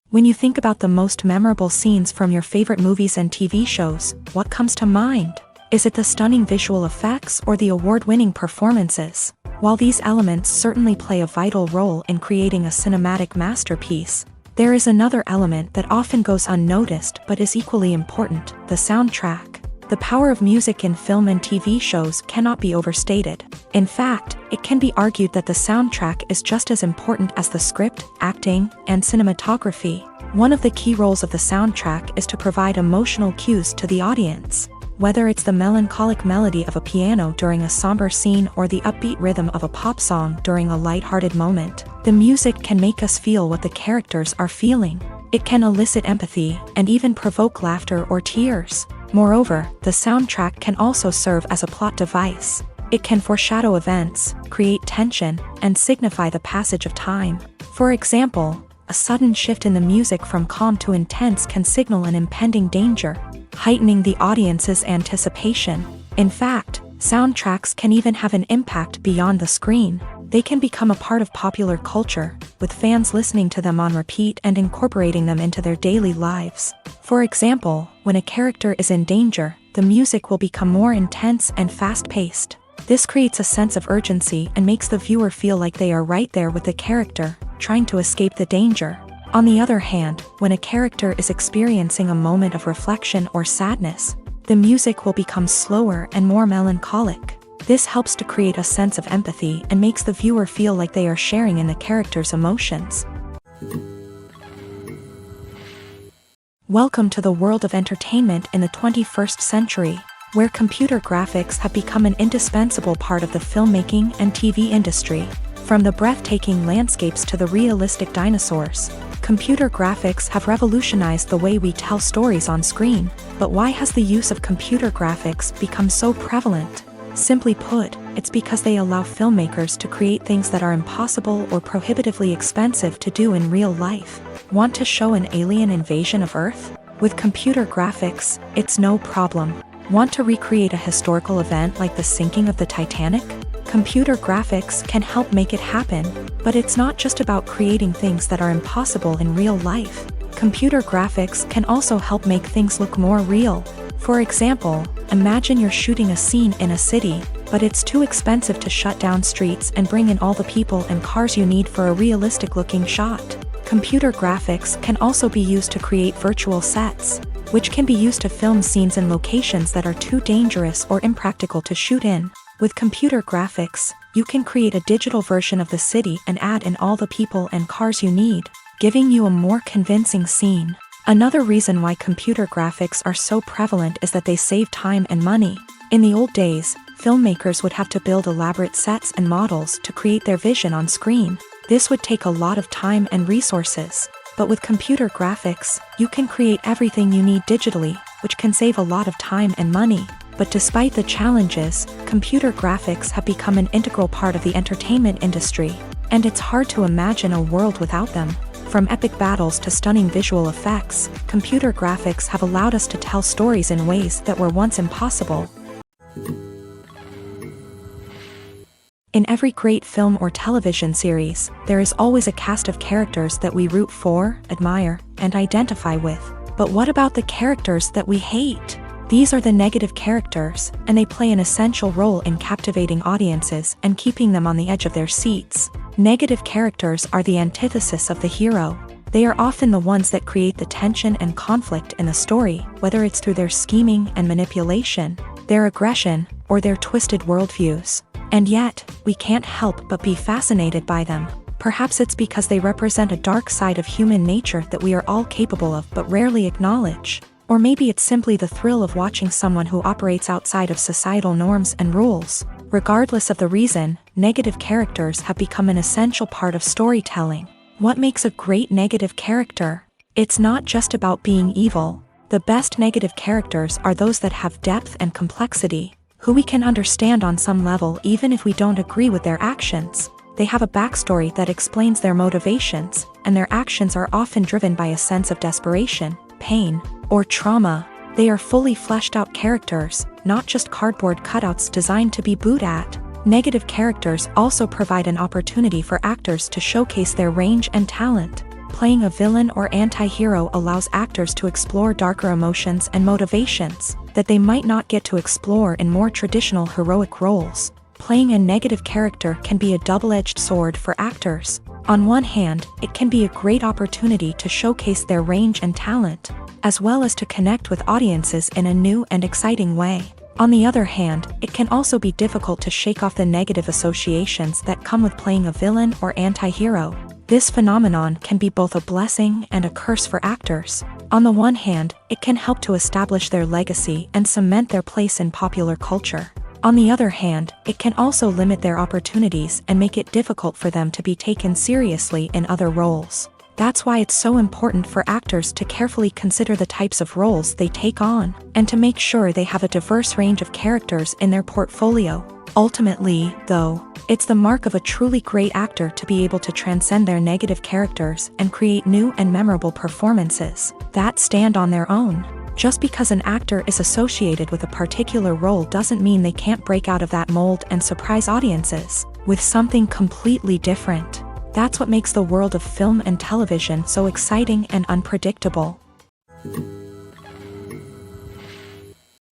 When you think about the most memorable scenes from your favorite movies and TV shows, what comes to mind? Is it the stunning visual effects or the award-winning performances? While these elements certainly play a vital role in creating a cinematic masterpiece, there is another element that often goes unnoticed but is equally important: the soundtrack. The power of music in film and TV shows cannot be overstated. In fact, it can be argued that the soundtrack is just as important as the script, acting, and cinematography. One of the key roles of the soundtrack is to provide emotional cues to the audience. Whether it's the melancholic melody of a piano during a somber scene or the upbeat rhythm of a pop song during a lighthearted moment, the music can make us feel what the characters are feeling. It can elicit empathy and even provoke laughter or tears. Moreover, the soundtrack can also serve as a plot device. It can foreshadow events, create tension, and signify the passage of time. For example, a sudden shift in the music from calm to intense can signal an impending danger, heightening the audience's anticipation. In fact, soundtracks can even have an impact beyond the screen. They can become a part of popular culture, with fans listening to them on repeat and incorporating them into their daily lives. For example, when a character is in danger, the music will become more intense and fast-paced. This creates a sense of urgency and makes the viewer feel like they are right there with the character, trying to escape the danger. On the other hand, when a character is experiencing a moment of reflection or sadness, the music will become slower and more melancholic. This helps to create a sense of empathy and makes the viewer feel like they are sharing in the character's emotions. Welcome to the world of entertainment in the 21st century. where computer graphics have become an indispensable part of the filmmaking and TV industry. From the breathtaking landscapes to the realistic dinosaurs, computer graphics have revolutionized the way we tell stories on screen. But why has the use of computer graphics become so prevalent? Simply put, it's because they allow filmmakers to create things that are impossible or prohibitively expensive to do in real life. Want to show an alien invasion of Earth? With computer graphics, it's no problem. Want to recreate a historical event like the sinking of the Titanic? Computer graphics can help make it happen, but it's not just about creating things that are impossible in real life. Computer graphics can also help make things look more real. For example, imagine you're shooting a scene in a city, but it's too expensive to shut down streets and bring in all the people and cars you need for a realistic-looking shot. Computer graphics can also be used to create virtual sets, which can be used to film scenes in locations that are too dangerous or impractical to shoot in. With computer graphics, you can create a digital version of the city and add in all the people and cars you need, giving you a more convincing scene. Another reason why computer graphics are so prevalent is that they save time and money. In the old days, filmmakers would have to build elaborate sets and models to create their vision on screen. This would take a lot of time and resources. But with computer graphics, you can create everything you need digitally, which can save a lot of time and money. But despite the challenges, computer graphics have become an integral part of the entertainment industry, and it's hard to imagine a world without them. From epic battles to stunning visual effects, computer graphics have allowed us to tell stories in ways that were once impossible. In every great film or television series, there is always a cast of characters that we root for, admire, and identify with. But what about the characters that we hate? These are the negative characters, and they play an essential role in captivating audiences and keeping them on the edge of their seats. Negative characters are the antithesis of the hero. They are often the ones that create the tension and conflict in the story, whether it's through their scheming and manipulation, their aggression, or their twisted worldviews. And yet, we can't help but be fascinated by them. Perhaps it's because they represent a dark side of human nature that we are all capable of but rarely acknowledge. Or maybe it's simply the thrill of watching someone who operates outside of societal norms and rules. Regardless of the reason, negative characters have become an essential part of storytelling. What makes a great negative character? It's not just about being evil. The best negative characters are those that have depth and complexity, who we can understand on some level even if we don't agree with their actions. They have a backstory that explains their motivations, and their actions are often driven by a sense of desperation, pain, or trauma. They are fully fleshed out characters, not just cardboard cutouts designed to be booed at. Negative characters also provide an opportunity for actors to showcase their range and talent. Playing a villain or anti-hero allows actors to explore darker emotions and motivations that they might not get to explore in more traditional heroic roles. Playing a negative character can be a double-edged sword for actors. On one hand, it can be a great opportunity to showcase their range and talent, as well as to connect with audiences in a new and exciting way. On the other hand, it can also be difficult to shake off the negative associations that come with playing a villain or anti-hero. This phenomenon can be both a blessing and a curse for actors. On the one hand, it can help to establish their legacy and cement their place in popular culture. On the other hand, it can also limit their opportunities and make it difficult for them to be taken seriously in other roles. That's why it's so important for actors to carefully consider the types of roles they take on, and to make sure they have a diverse range of characters in their portfolio. Ultimately, though, it's the mark of a truly great actor to be able to transcend their negative characters and create new and memorable performances that stand on their own. Just because an actor is associated with a particular role doesn't mean they can't break out of that mold and surprise audiences with something completely different. That's what makes the world of film and television so exciting and unpredictable.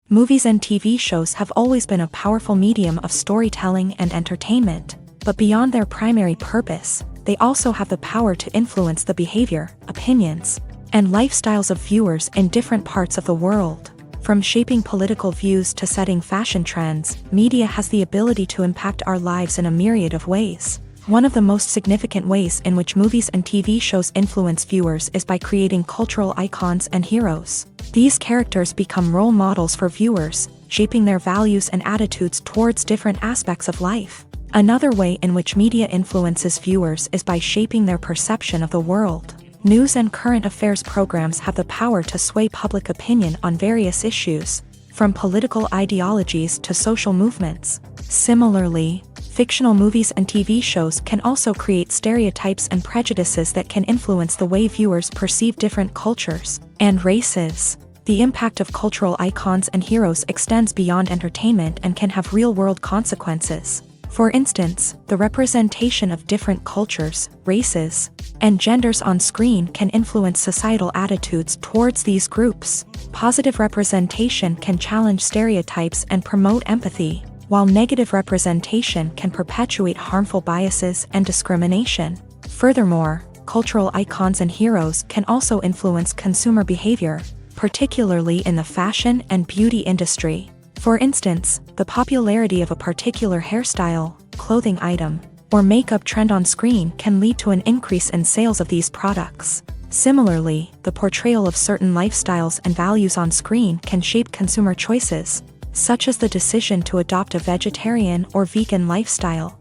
Movies and TV shows have always been a powerful medium of storytelling and entertainment, but beyond their primary purpose, they also have the power to influence the behavior, opinions, and lifestyles of viewers in different parts of the world. From shaping political views to setting fashion trends, media has the ability to impact our lives in a myriad of ways. One of the most significant ways in which movies and TV shows influence viewers is by creating cultural icons and heroes. These characters become role models for viewers, shaping their values and attitudes towards different aspects of life. Another way in which media influences viewers is by shaping their perception of the world. News and current affairs programs have the power to sway public opinion on various issues, from political ideologies to social movements. Similarly, fictional movies and TV shows can also create stereotypes and prejudices that can influence the way viewers perceive different cultures and races. The impact of cultural icons and heroes extends beyond entertainment and can have real-world consequences. For instance, the representation of different cultures, races, and genders on screen can influence societal attitudes towards these groups. Positive representation can challenge stereotypes and promote empathy, while negative representation can perpetuate harmful biases and discrimination. Furthermore, cultural icons and heroes can also influence consumer behavior, particularly in the fashion and beauty industry. For instance, the popularity of a particular hairstyle, clothing item, or makeup trend on screen can lead to an increase in sales of these products. Similarly, the portrayal of certain lifestyles and values on screen can shape consumer choices, such as the decision to adopt a vegetarian or vegan lifestyle.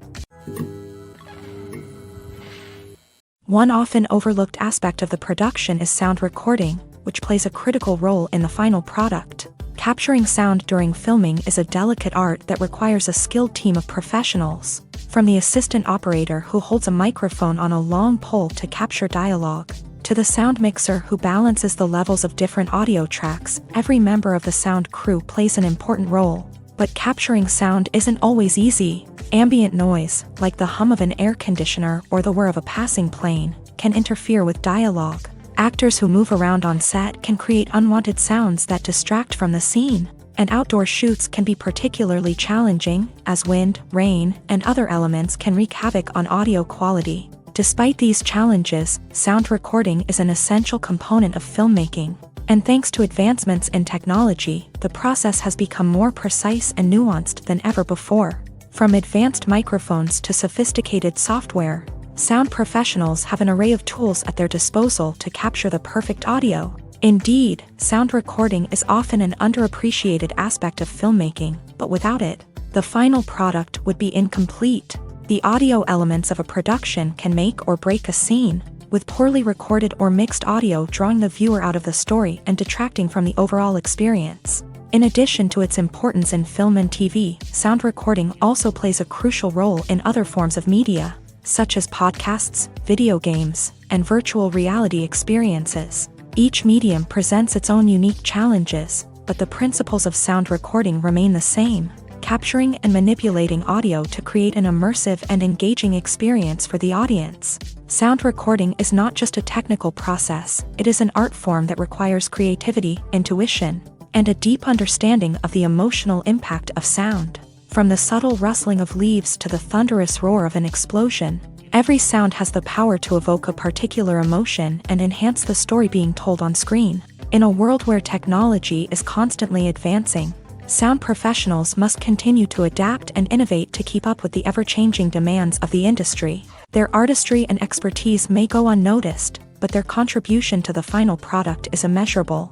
One often overlooked aspect of the production is sound recording, which plays a critical role in the final product. Capturing sound during filming is a delicate art that requires a skilled team of professionals, from the assistant operator who holds a microphone on a long pole to capture dialogue, to the sound mixer who balances the levels of different audio tracks. Every member of the sound crew plays an important role. But capturing sound isn't always easy. Ambient noise, like the hum of an air conditioner or the whir of a passing plane, can interfere with dialogue. Actors who move around on set can create unwanted sounds that distract from the scene, and outdoor shoots can be particularly challenging, as wind, rain, and other elements can wreak havoc on audio quality. Despite these challenges, sound recording is an essential component of filmmaking, and thanks to advancements in technology, the process has become more precise and nuanced than ever before. From advanced microphones to sophisticated software, sound professionals have an array of tools at their disposal to capture the perfect audio. Indeed, sound recording is often an underappreciated aspect of filmmaking, but without it, the final product would be incomplete. The audio elements of a production can make or break a scene, with poorly recorded or mixed audio drawing the viewer out of the story and detracting from the overall experience. In addition to its importance in film and TV, sound recording also plays a crucial role in other forms of media, such as podcasts, video games, and virtual reality experiences. Each medium presents its own unique challenges, but the principles of sound recording remain the same: capturing and manipulating audio to create an immersive and engaging experience for the audience. Sound recording is not just a technical process, it is an art form that requires creativity, intuition, and a deep understanding of the emotional impact of sound. From the subtle rustling of leaves to the thunderous roar of an explosion, every sound has the power to evoke a particular emotion and enhance the story being told on screen. In a world where technology is constantly advancing, sound professionals must continue to adapt and innovate to keep up with the ever-changing demands of the industry. Their artistry and expertise may go unnoticed, but their contribution to the final product is immeasurable.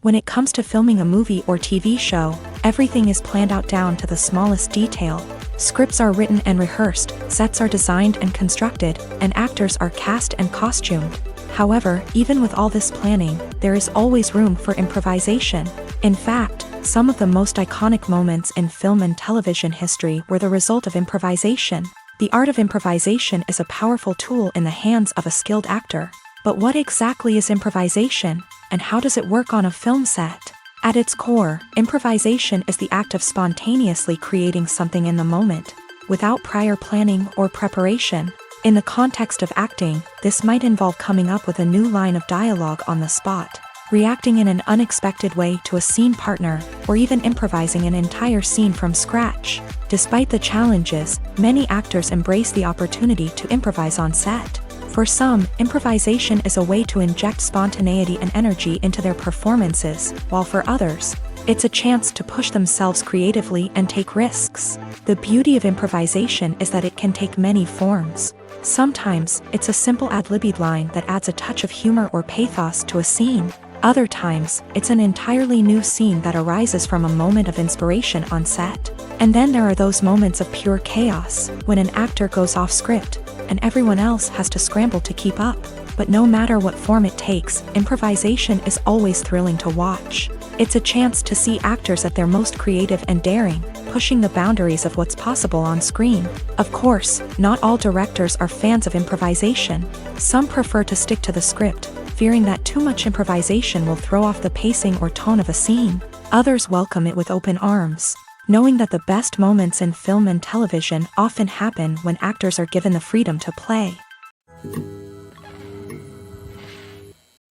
When it comes to filming a movie or TV show, everything is planned out down to the smallest detail. Scripts are written and rehearsed, sets are designed and constructed, and actors are cast and costumed. However, even with all this planning, there is always room for improvisation. In fact, some of the most iconic moments in film and television history were the result of improvisation. The art of improvisation is a powerful tool in the hands of a skilled actor. But what exactly is improvisation, and how does it work on a film set? At its core, improvisation is the act of spontaneously creating something in the moment, without prior planning or preparation. In the context of acting, this might involve coming up with a new line of dialogue on the spot, reacting in an unexpected way to a scene partner, or even improvising an entire scene from scratch. Despite the challenges, many actors embrace the opportunity to improvise on set. For some, improvisation is a way to inject spontaneity and energy into their performances, while for others, it's a chance to push themselves creatively and take risks. The beauty of improvisation is that it can take many forms. Sometimes, it's a simple ad-libbed line that adds a touch of humor or pathos to a scene. Other times, it's an entirely new scene that arises from a moment of inspiration on set. And then there are those moments of pure chaos, when an actor goes off script, and everyone else has to scramble to keep up. But no matter what form it takes, improvisation is always thrilling to watch. It's a chance to see actors at their most creative and daring, pushing the boundaries of what's possible on screen. Of course, not all directors are fans of improvisation. Some prefer to stick to the script, fearing that too much improvisation will throw off the pacing or tone of a scene. Others welcome it with open arms, knowing that the best moments in film and television often happen when actors are given the freedom to play.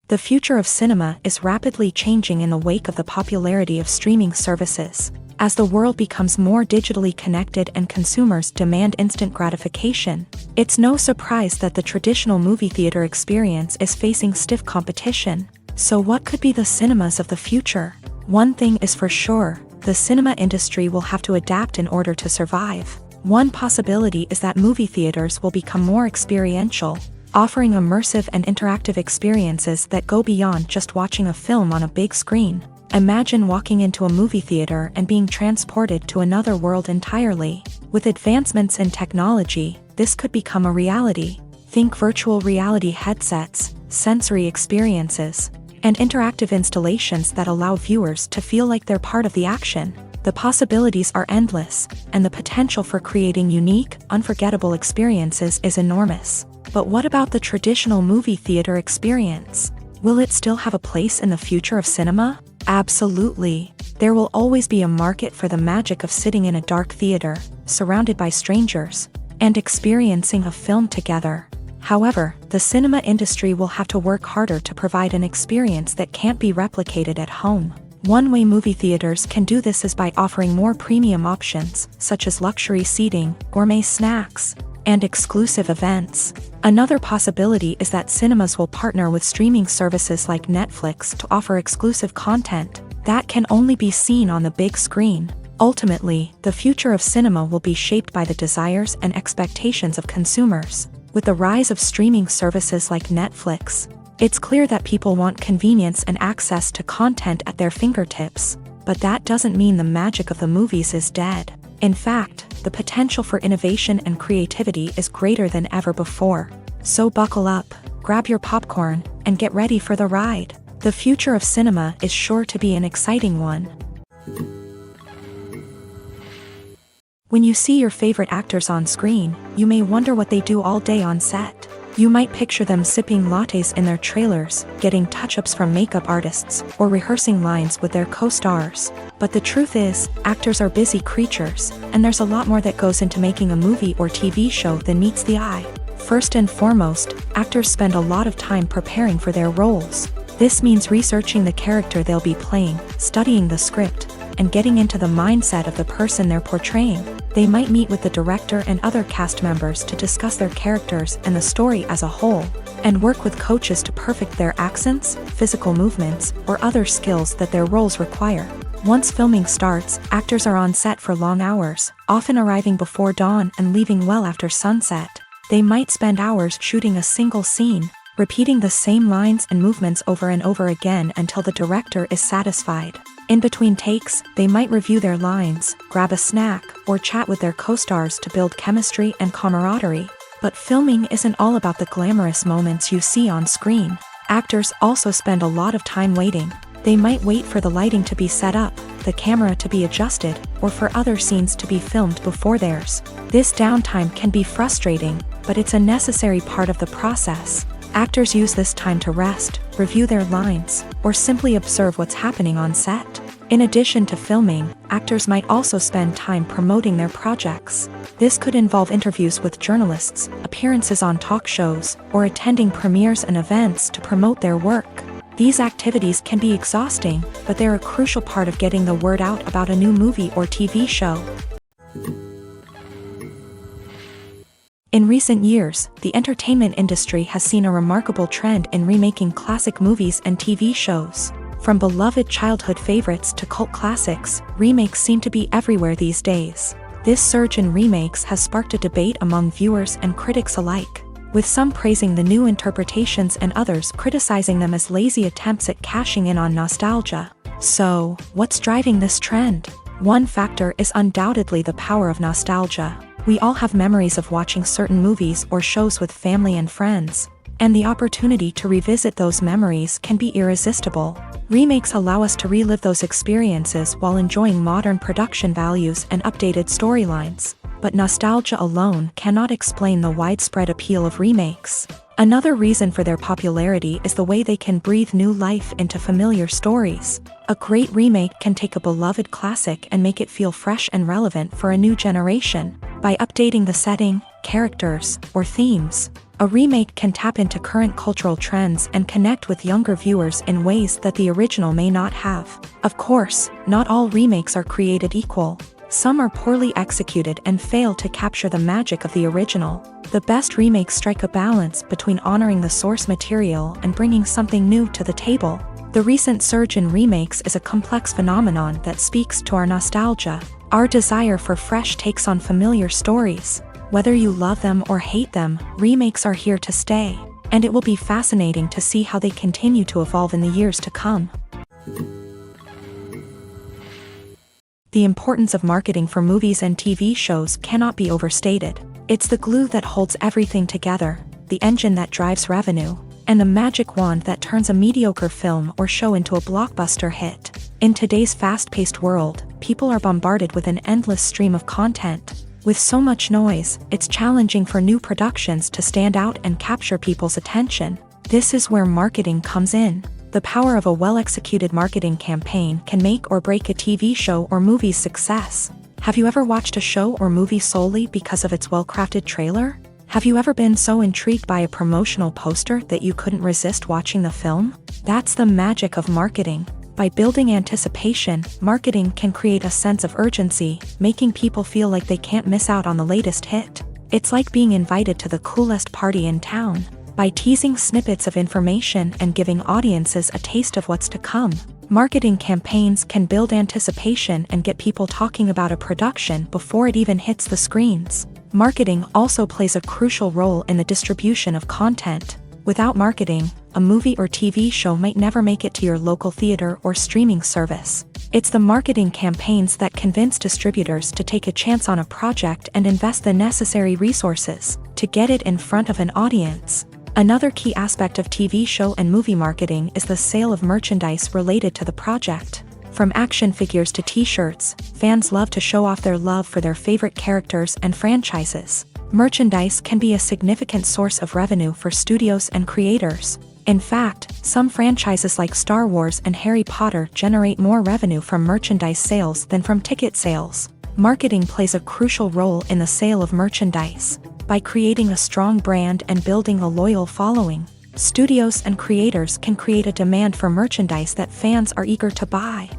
The future of cinema is rapidly changing in the wake of the popularity of streaming services. As the world becomes more digitally connected and consumers demand instant gratification, it's no surprise that the traditional movie theater experience is facing stiff competition. So what could be the cinemas of the future? One thing is for sure, the cinema industry will have to adapt in order to survive. One possibility is that movie theaters will become more experiential, offering immersive and interactive experiences that go beyond just watching a film on a big screen. Imagine walking into a movie theater and being transported to another world entirely. With advancements in technology, this could become a reality. Think virtual reality headsets, sensory experiences, and interactive installations that allow viewers to feel like they're part of the action. The possibilities are endless, and the potential for creating unique, unforgettable experiences is enormous. But what about the traditional movie theater experience? Will it still have a place in the future of cinema? Absolutely. There will always be a market for the magic of sitting in a dark theater, surrounded by strangers, and experiencing a film together. However, the cinema industry will have to work harder to provide an experience that can't be replicated at home. One way movie theaters can do this is by offering more premium options, such as luxury seating, gourmet snacks, and exclusive events. Another possibility is that cinemas will partner with streaming services like Netflix to offer exclusive content that can only be seen on the big screen. Ultimately, the future of cinema will be shaped by the desires and expectations of consumers. With the rise of streaming services like Netflix, it's clear that people want convenience and access to content at their fingertips. But that doesn't mean the magic of the movies is dead. In fact, the potential for innovation and creativity is greater than ever before. So buckle up, grab your popcorn, and get ready for the ride. The future of cinema is sure to be an exciting one. When you see your favorite actors on screen, you may wonder what they do all day on set. You might picture them sipping lattes in their trailers, getting touch-ups from makeup artists, or rehearsing lines with their co-stars. But the truth is, actors are busy creatures, and there's a lot more that goes into making a movie or TV show than meets the eye. First and foremost, actors spend a lot of time preparing for their roles. This means researching the character they'll be playing, studying the script, and getting into the mindset of the person they're portraying. They might meet with the director and other cast members to discuss their characters and the story as a whole, and work with coaches to perfect their accents, physical movements, or other skills that their roles require. Once filming starts, actors are on set for long hours, often arriving before dawn and leaving well after sunset. They might spend hours shooting a single scene, repeating the same lines and movements over and over again until the director is satisfied. In between takes, they might review their lines, grab a snack, or chat with their co-stars to build chemistry and camaraderie. But filming isn't all about the glamorous moments you see on screen. Actors also spend a lot of time waiting. They might wait for the lighting to be set up, the camera to be adjusted, or for other scenes to be filmed before theirs. This downtime can be frustrating, but it's a necessary part of the process. Actors use this time to rest, review their lines, or simply observe what's happening on set. In addition to filming, actors might also spend time promoting their projects. This could involve interviews with journalists, appearances on talk shows, or attending premieres and events to promote their work. These activities can be exhausting, but they're a crucial part of getting the word out about a new movie or TV show. In recent years, the entertainment industry has seen a remarkable trend in remaking classic movies and TV shows. From beloved childhood favorites to cult classics, remakes seem to be everywhere these days. This surge in remakes has sparked a debate among viewers and critics alike. with some praising the new interpretations and others criticizing them as lazy attempts at cashing in on nostalgia. So, what's driving this trend? One factor is undoubtedly the power of nostalgia. We all have memories of watching certain movies or shows with family and friends, and the opportunity to revisit those memories can be irresistible. Remakes allow us to relive those experiences while enjoying modern production values and updated storylines. But nostalgia alone cannot explain the widespread appeal of remakes. Another reason for their popularity is the way they can breathe new life into familiar stories. A great remake can take a beloved classic and make it feel fresh and relevant for a new generation. By updating the setting, characters, or themes, a remake can tap into current cultural trends and connect with younger viewers in ways that the original may not have. Of course, not all remakes are created equal. Some are poorly executed and fail to capture the magic of the original. The best remakes strike a balance between honoring the source material and bringing something new to the table. The recent surge in remakes is a complex phenomenon that speaks to our nostalgia, our desire for fresh takes on familiar stories. Whether you love them or hate them, remakes are here to stay, and it will be fascinating to see how they continue to evolve in the years to come. The importance of marketing for movies and TV shows cannot be overstated. It's the glue that holds everything together, the engine that drives revenue, and the magic wand that turns a mediocre film or show into a blockbuster hit. In today's fast-paced world, people are bombarded with an endless stream of content. With so much noise, it's challenging for new productions to stand out and capture people's attention. This is where marketing comes in. The power of a well-executed marketing campaign can make or break a TV show or movie's success. Have you ever watched a show or movie solely because of its well-crafted trailer? Have you ever been so intrigued by a promotional poster that you couldn't resist watching the film? That's the magic of marketing. By building anticipation, marketing can create a sense of urgency, making people feel like they can't miss out on the latest hit. It's like being invited to the coolest party in town. By teasing snippets of information and giving audiences a taste of what's to come, marketing campaigns can build anticipation and get people talking about a production before it even hits the screens. Marketing also plays a crucial role in the distribution of content. Without marketing, a movie or TV show might never make it to your local theater or streaming service. It's the marketing campaigns that convince distributors to take a chance on a project and invest the necessary resources to get it in front of an audience. Another key aspect of TV show and movie marketing is the sale of merchandise related to the project. From action figures to t-shirts, fans love to show off their love for their favorite characters and franchises. Merchandise can be a significant source of revenue for studios and creators. In fact, some franchises like Star Wars and Harry Potter generate more revenue from merchandise sales than from ticket sales. Marketing plays a crucial role in the sale of merchandise. By creating a strong brand and building a loyal following, studios and creators can create a demand for merchandise that fans are eager to buy.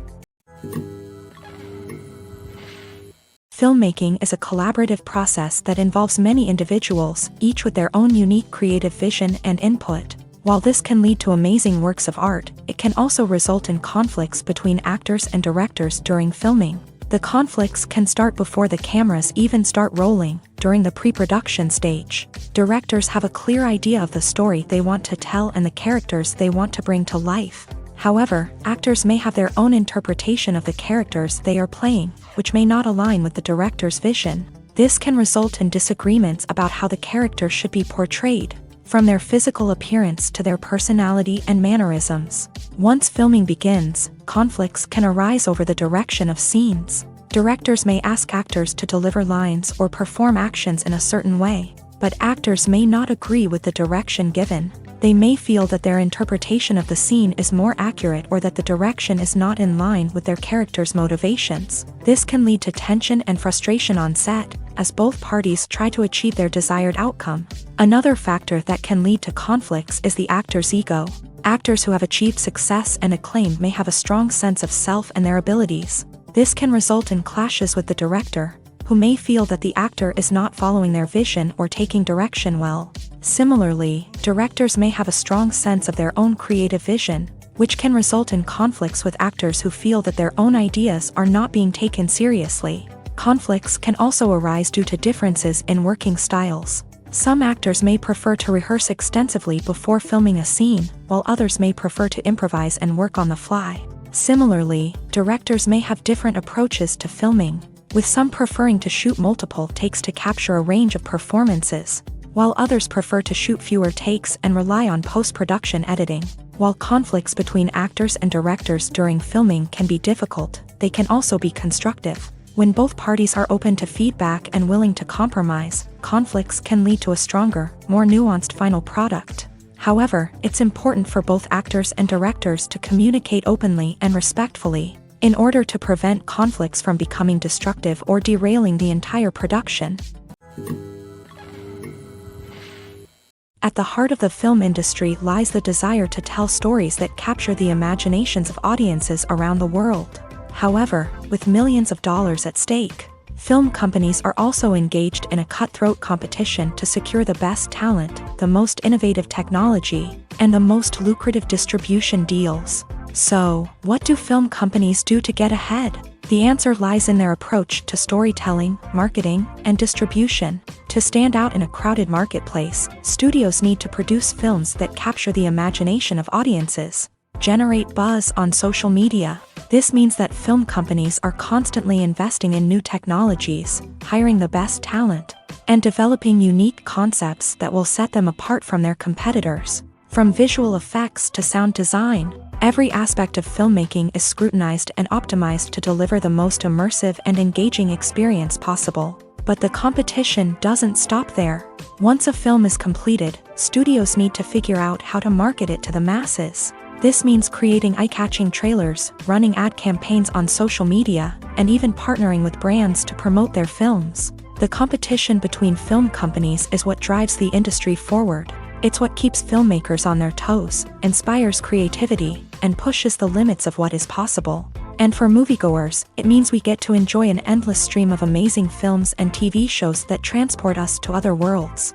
Filmmaking is a collaborative process that involves many individuals, each with their own unique creative vision and input. While this can lead to amazing works of art, it can also result in conflicts between actors and directors during filming. The conflicts can start before the cameras even start rolling, during the pre-production stage. Directors have a clear idea of the story they want to tell and the characters they want to bring to life. However, actors may have their own interpretation of the characters they are playing, which may not align with the director's vision. This can result in disagreements about how the character should be portrayed, from their physical appearance to their personality and mannerisms. Once filming begins, conflicts can arise over the direction of scenes. Directors may ask actors to deliver lines or perform actions in a certain way, but actors may not agree with the direction given. They may feel that their interpretation of the scene is more accurate or that the direction is not in line with their character's motivations. This can lead to tension and frustration on set, as both parties try to achieve their desired outcome. Another factor that can lead to conflicts is the actor's ego. Actors who have achieved success and acclaim may have a strong sense of self and their abilities. This can result in clashes with the director, who may feel that the actor is not following their vision or taking direction well. Similarly, directors may have a strong sense of their own creative vision, which can result in conflicts with actors who feel that their own ideas are not being taken seriously. Conflicts can also arise due to differences in working styles. Some actors may prefer to rehearse extensively before filming a scene, while others may prefer to improvise and work on the fly. Similarly, directors may have different approaches to filming, with some preferring to shoot multiple takes to capture a range of performances, while others prefer to shoot fewer takes and rely on post-production editing. While conflicts between actors and directors during filming can be difficult, they can also be constructive. When both parties are open to feedback and willing to compromise, conflicts can lead to a stronger, more nuanced final product. However, it's important for both actors and directors to communicate openly and respectfully, in order to prevent conflicts from becoming destructive or derailing the entire production. At the heart of the film industry lies the desire to tell stories that capture the imaginations of audiences around the world. However, with millions of dollars at stake, film companies are also engaged in a cutthroat competition to secure the best talent, the most innovative technology, and the most lucrative distribution deals. So, what do film companies do to get ahead? The answer lies in their approach to storytelling, marketing, and distribution. To stand out in a crowded marketplace, studios need to produce films that capture the imagination of audiences, generate buzz on social media. This means that film companies are constantly investing in new technologies, hiring the best talent, and developing unique concepts that will set them apart from their competitors. From visual effects to sound design, every aspect of filmmaking is scrutinized and optimized to deliver the most immersive and engaging experience possible. But the competition doesn't stop there. Once a film is completed, studios need to figure out how to market it to the masses. This means creating eye-catching trailers, running ad campaigns on social media, and even partnering with brands to promote their films. The competition between film companies is what drives the industry forward. It's what keeps filmmakers on their toes, inspires creativity, and pushes the limits of what is possible. And for moviegoers, it means we get to enjoy an endless stream of amazing films and TV shows that transport us to other worlds.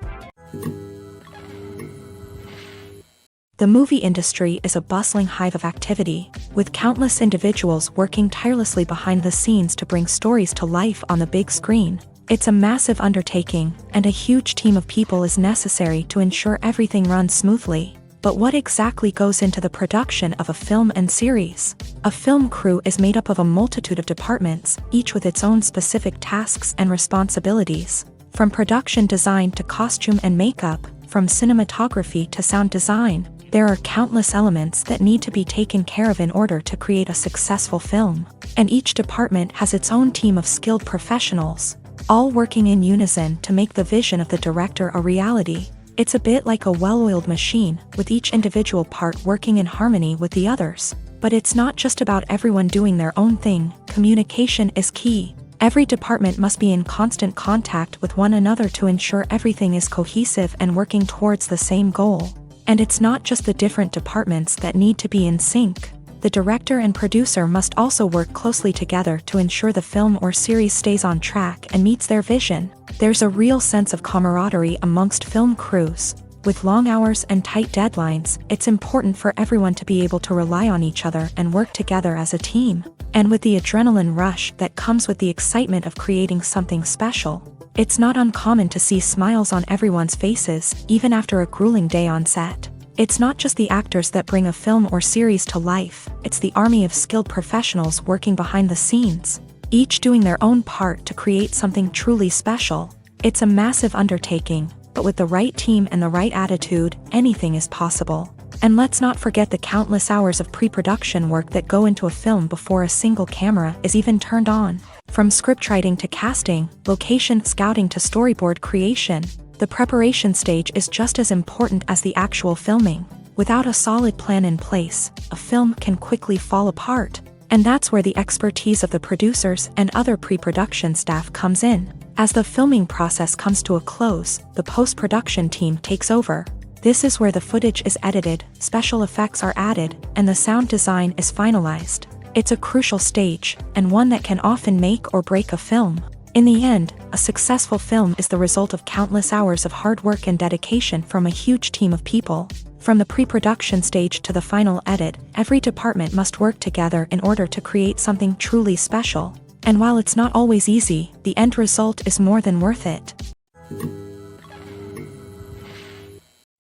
The movie industry is a bustling hive of activity, with countless individuals working tirelessly behind the scenes to bring stories to life on the big screen. It's a massive undertaking, and a huge team of people is necessary to ensure everything runs smoothly. But what exactly goes into the production of a film and series? A film crew is made up of a multitude of departments, each with its own specific tasks and responsibilities. From production design to costume and makeup, from cinematography to sound design, there are countless elements that need to be taken care of in order to create a successful film. And each department has its own team of skilled professionals, all working in unison to make the vision of the director a reality. It's a bit like a well-oiled machine, with each individual part working in harmony with the others. But it's not just about everyone doing their own thing. Communication is key. Every department must be in constant contact with one another to ensure everything is cohesive and working towards the same goal. And it's not just the different departments that need to be in sync. The director and producer must also work closely together to ensure the film or series stays on track and meets their vision. There's a real sense of camaraderie amongst film crews. With long hours and tight deadlines, it's important for everyone to be able to rely on each other and work together as a team. And with the adrenaline rush that comes with the excitement of creating something special, it's not uncommon to see smiles on everyone's faces, even after a grueling day on set. It's not just the actors that bring a film or series to life, it's the army of skilled professionals working behind the scenes, each doing their own part to create something truly special. It's a massive undertaking, but with the right team and the right attitude, anything is possible. And let's not forget the countless hours of pre-production work that go into a film before a single camera is even turned on. From scriptwriting to casting, location scouting to storyboard creation, the preparation stage is just as important as the actual filming. Without a solid plan in place, a film can quickly fall apart. And that's where the expertise of the producers and other pre-production staff comes in. As the filming process comes to a close, the post-production team takes over. This is where the footage is edited, special effects are added, and the sound design is finalized. It's a crucial stage, and one that can often make or break a film. In the end, a successful film is the result of countless hours of hard work and dedication from a huge team of people. From the pre-production stage to the final edit, every department must work together in order to create something truly special. And while it's not always easy, the end result is more than worth it.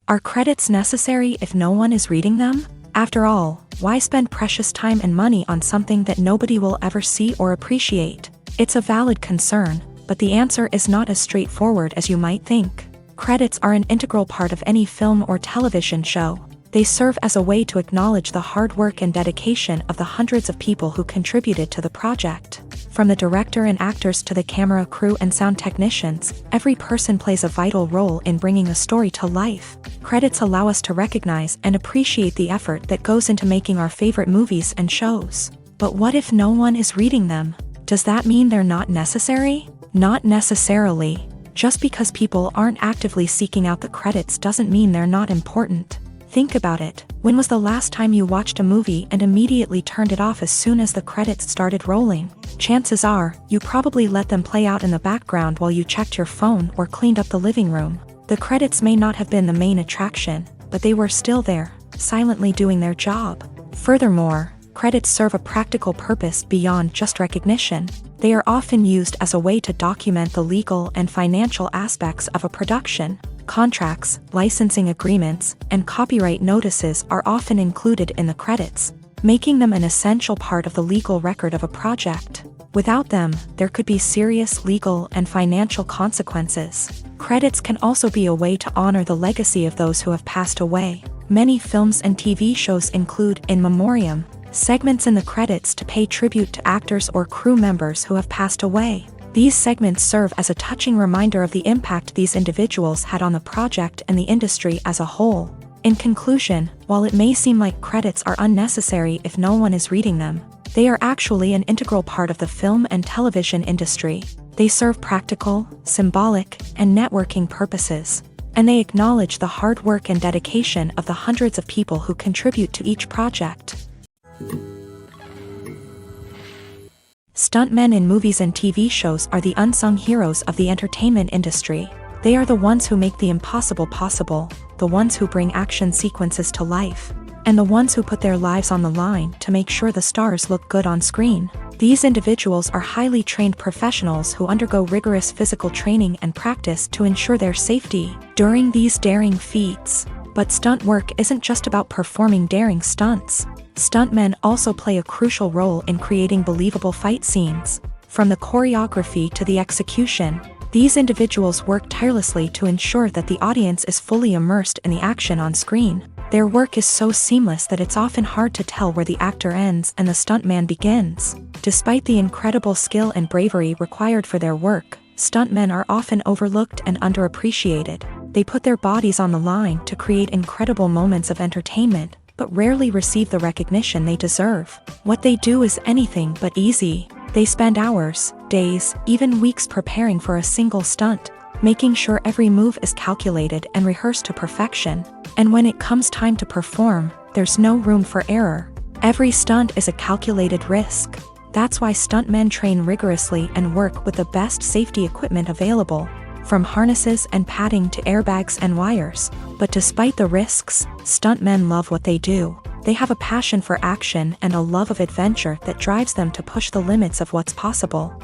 Are credits necessary if no one is reading them? After all, why spend precious time and money on something that nobody will ever see or appreciate? It's a valid concern, but the answer is not as straightforward as you might think. Credits are an integral part of any film or television show. They serve as a way to acknowledge the hard work and dedication of the hundreds of people who contributed to the project. From the director and actors to the camera crew and sound technicians, every person plays a vital role in bringing a story to life. Credits allow us to recognize and appreciate the effort that goes into making our favorite movies and shows. But what if no one is reading them? Does that mean they're not necessary? Not necessarily. Just because people aren't actively seeking out the credits doesn't mean they're not important. Think about it. When was the last time you watched a movie and immediately turned it off as soon as the credits started rolling? Chances are, you probably let them play out in the background while you checked your phone or cleaned up the living room. The credits may not have been the main attraction, but they were still there, silently doing their job. Furthermore, credits serve a practical purpose beyond just recognition. They are often used as a way to document the legal and financial aspects of a production. Contracts, licensing agreements, and copyright notices are often included in the credits, making them an essential part of the legal record of a project. Without them, there could be serious legal and financial consequences. Credits can also be a way to honor the legacy of those who have passed away. Many films and TV shows include in memoriam segments in the credits to pay tribute to actors or crew members who have passed away. These segments serve as a touching reminder of the impact these individuals had on the project and the industry as a whole. In conclusion, while it may seem like credits are unnecessary if no one is reading them, they are actually an integral part of the film and television industry. They serve practical, symbolic, and networking purposes, and they acknowledge the hard work and dedication of the hundreds of people who contribute to each project. Stuntmen in movies and TV shows are the unsung heroes of the entertainment industry. They are the ones who make the impossible possible, the ones who bring action sequences to life, and the ones who put their lives on the line to make sure the stars look good on screen. These individuals are highly trained professionals who undergo rigorous physical training and practice to ensure their safety during these daring feats. But stunt work isn't just about performing daring stunts. Stuntmen also play a crucial role in creating believable fight scenes. From the choreography to the execution, these individuals work tirelessly to ensure that the audience is fully immersed in the action on screen. Their work is so seamless that it's often hard to tell where the actor ends and the stuntman begins. Despite the incredible skill and bravery required for their work, stuntmen are often overlooked and underappreciated. They put their bodies on the line to create incredible moments of entertainment, but rarely receive the recognition they deserve. What they do is anything but easy. They spend hours, days, even weeks preparing for a single stunt, making sure every move is calculated and rehearsed to perfection. And when it comes time to perform, there's no room for error. Every stunt is a calculated risk. That's why stuntmen train rigorously and work with the best safety equipment available, from harnesses and padding to airbags and wires. But despite the risks, stuntmen love what they do. They have a passion for action and a love of adventure that drives them to push the limits of what's possible.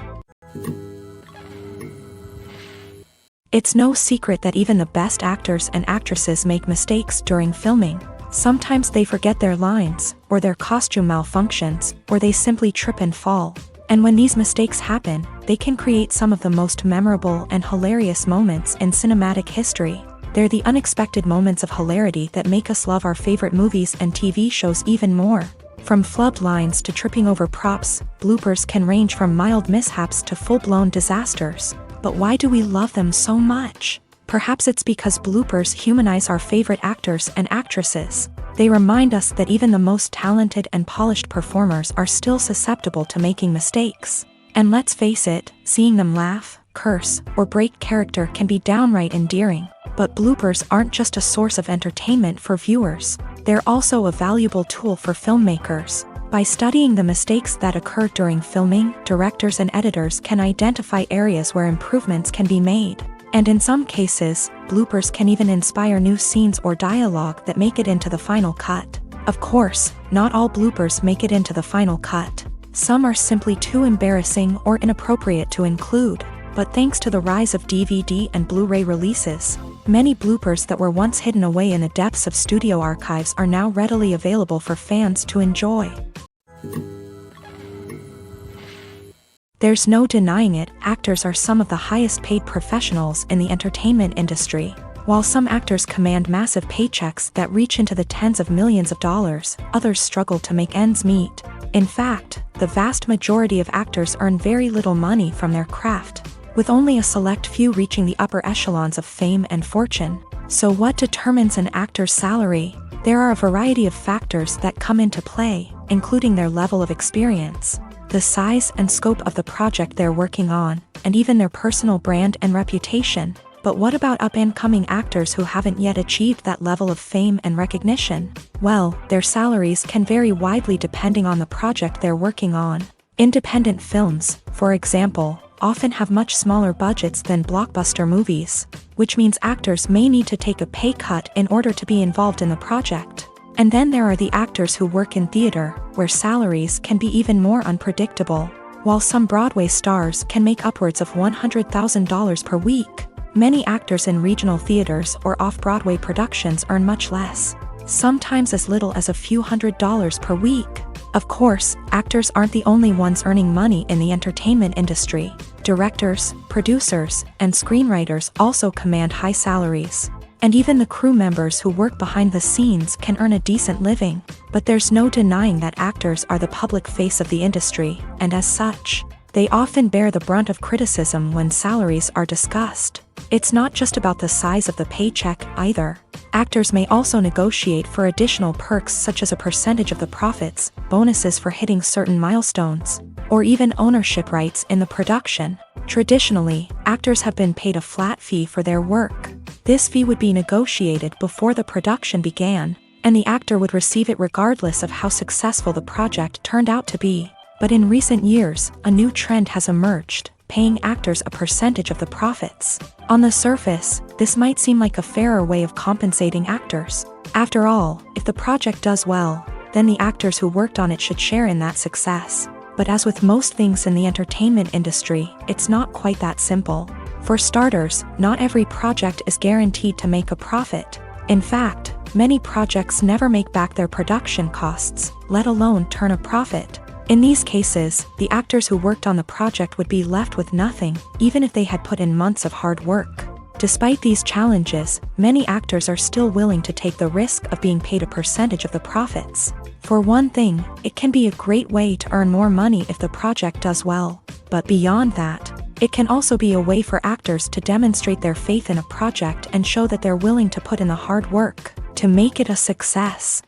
It's no secret that even the best actors and actresses make mistakes during filming. Sometimes they forget their lines, or their costume malfunctions, or they simply trip and fall. And when these mistakes happen, they can create some of the most memorable and hilarious moments in cinematic history. They're the unexpected moments of hilarity that make us love our favorite movies and TV shows even more. From flubbed lines to tripping over props, bloopers can range from mild mishaps to full-blown disasters. But why do we love them so much? Perhaps it's because bloopers humanize our favorite actors and actresses. They remind us that even the most talented and polished performers are still susceptible to making mistakes. And let's face it, seeing them laugh, curse, or break character can be downright endearing. But bloopers aren't just a source of entertainment for viewers. They're also a valuable tool for filmmakers. By studying the mistakes that occur during filming, directors and editors can identify areas where improvements can be made. And in some cases, bloopers can even inspire new scenes or dialogue that make it into the final cut. Of course, not all bloopers make it into the final cut. Some are simply too embarrassing or inappropriate to include. But thanks to the rise of DVD and Blu-ray releases, many bloopers that were once hidden away in the depths of studio archives are now readily available for fans to enjoy. There's no denying it, actors are some of the highest paid professionals in the entertainment industry. While some actors command massive paychecks that reach into the tens of millions of dollars, others struggle to make ends meet. In fact, the vast majority of actors earn very little money from their craft, with only a select few reaching the upper echelons of fame and fortune. So what determines an actor's salary? There are a variety of factors that come into play, including their level of experience, the size and scope of the project they're working on, and even their personal brand and reputation. But what about up-and-coming actors who haven't yet achieved that level of fame and recognition? Well, their salaries can vary widely depending on the project they're working on. Independent films, for example, often have much smaller budgets than blockbuster movies, which means actors may need to take a pay cut in order to be involved in the project. And then there are the actors who work in theater, where salaries can be even more unpredictable. While some Broadway stars can make upwards of $100,000 per week, many actors in regional theaters or off-Broadway productions earn much less, sometimes as little as a few $100s per week. Of course, actors aren't the only ones earning money in the entertainment industry. Directors, producers, and screenwriters also command high salaries. And even the crew members who work behind the scenes can earn a decent living. But there's no denying that actors are the public face of the industry, and as such, they often bear the brunt of criticism when salaries are discussed. It's not just about the size of the paycheck, either. Actors may also negotiate for additional perks such as a percentage of the profits, bonuses for hitting certain milestones, or even ownership rights in the production. Traditionally, actors have been paid a flat fee for their work. This fee would be negotiated before the production began, and the actor would receive it regardless of how successful the project turned out to be. But in recent years, a new trend has emerged, paying actors a percentage of the profits. On the surface, this might seem like a fairer way of compensating actors. After all, if the project does well, then the actors who worked on it should share in that success. But as with most things in the entertainment industry, it's not quite that simple. For starters, not every project is guaranteed to make a profit. In fact, many projects never make back their production costs, let alone turn a profit. In these cases, the actors who worked on the project would be left with nothing, even if they had put in months of hard work. Despite these challenges, many actors are still willing to take the risk of being paid a percentage of the profits. For one thing, it can be a great way to earn more money if the project does well. But beyond that, it can also be a way for actors to demonstrate their faith in a project and show that they're willing to put in the hard work to make it a success.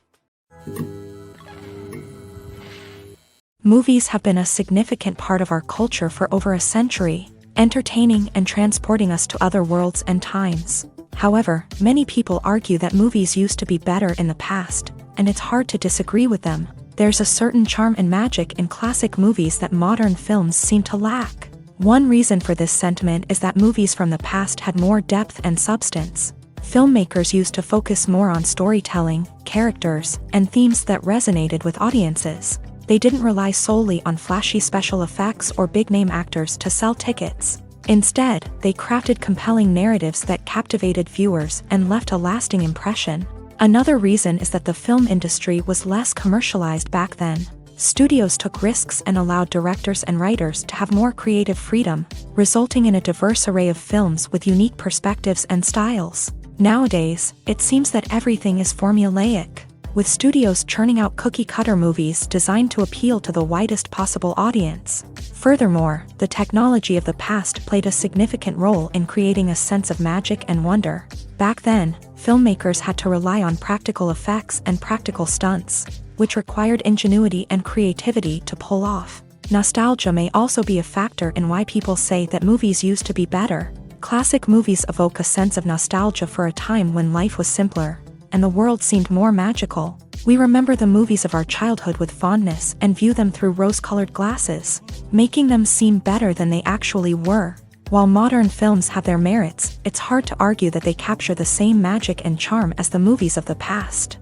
Movies have been a significant part of our culture for over a century, entertaining and transporting us to other worlds and times. However, many people argue that movies used to be better in the past, and it's hard to disagree with them. There's a certain charm and magic in classic movies that modern films seem to lack. One reason for this sentiment is that movies from the past had more depth and substance. Filmmakers used to focus more on storytelling, characters, and themes that resonated with audiences. They didn't rely solely on flashy special effects or big-name actors to sell tickets. Instead, they crafted compelling narratives that captivated viewers and left a lasting impression. Another reason is that the film industry was less commercialized back then. Studios took risks and allowed directors and writers to have more creative freedom, resulting in a diverse array of films with unique perspectives and styles. Nowadays, it seems that everything is formulaic, with studios churning out cookie-cutter movies designed to appeal to the widest possible audience. Furthermore, the technology of the past played a significant role in creating a sense of magic and wonder. Back then, filmmakers had to rely on practical effects and practical stunts, which required ingenuity and creativity to pull off. Nostalgia may also be a factor in why people say that movies used to be better. Classic movies evoke a sense of nostalgia for a time when life was simpler, and the world seemed more magical. We remember the movies of our childhood with fondness and view them through rose-colored glasses, making them seem better than they actually were. While modern films have their merits, it's hard to argue that they capture the same magic and charm as the movies of the past.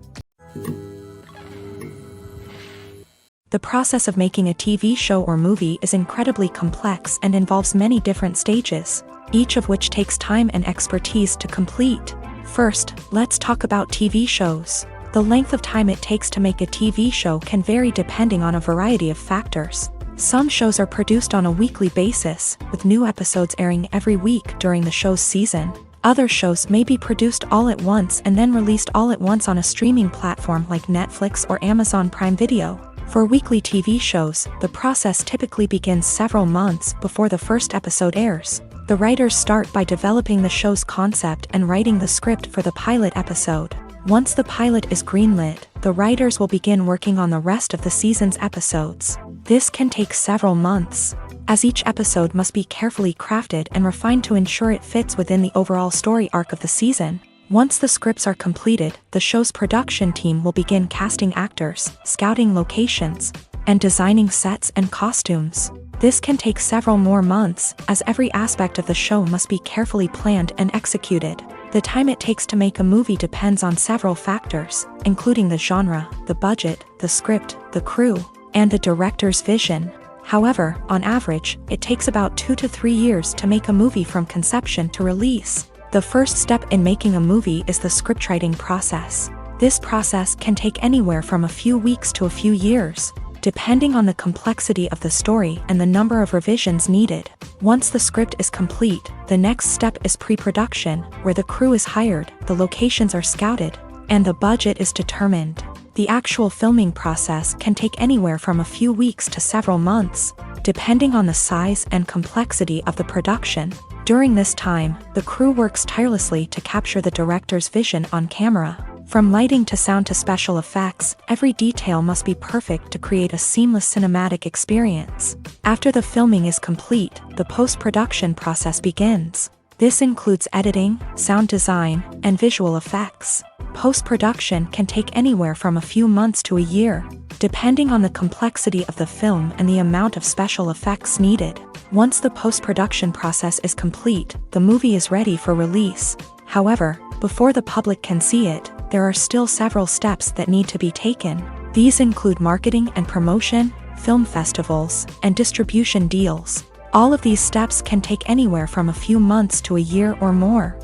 The process of making a TV show or movie is incredibly complex and involves many different stages, each of which takes time and expertise to complete. First, let's talk about TV shows. The length of time it takes to make a TV show can vary depending on a variety of factors. Some shows are produced on a weekly basis, with new episodes airing every week during the show's season. Other shows may be produced all at once and then released all at once on a streaming platform like Netflix or Amazon Prime Video. For weekly TV shows, the process typically begins several months before the first episode airs. The writers start by developing the show's concept and writing the script for the pilot episode. Once the pilot is greenlit, the writers will begin working on the rest of the season's episodes. This can take several months, as each episode must be carefully crafted and refined to ensure it fits within the overall story arc of the season. Once the scripts are completed, the show's production team will begin casting actors, scouting locations, and designing sets and costumes. This can take several more months, as every aspect of the show must be carefully planned and executed. The time it takes to make a movie depends on several factors, including the genre, the budget, the script, the crew, and the director's vision. However, on average, it takes about 2 to 3 years to make a movie from conception to release. The first step in making a movie is the scriptwriting process. This process can take anywhere from a few weeks to a few years, depending on the complexity of the story and the number of revisions needed. Once the script is complete, the next step is pre-production, where the crew is hired, the locations are scouted, and the budget is determined. The actual filming process can take anywhere from a few weeks to several months, depending on the size and complexity of the production. During this time, the crew works tirelessly to capture the director's vision on camera. From lighting to sound to special effects, every detail must be perfect to create a seamless cinematic experience. After the filming is complete, the post-production process begins. This includes editing, sound design, and visual effects. Post-production can take anywhere from a few months to a year, depending on the complexity of the film and the amount of special effects needed. Once the post-production process is complete, the movie is ready for release. However, before the public can see it, there are still several steps that need to be taken. These include marketing and promotion, film festivals, and distribution deals. All of these steps can take anywhere from a few months to a year or more.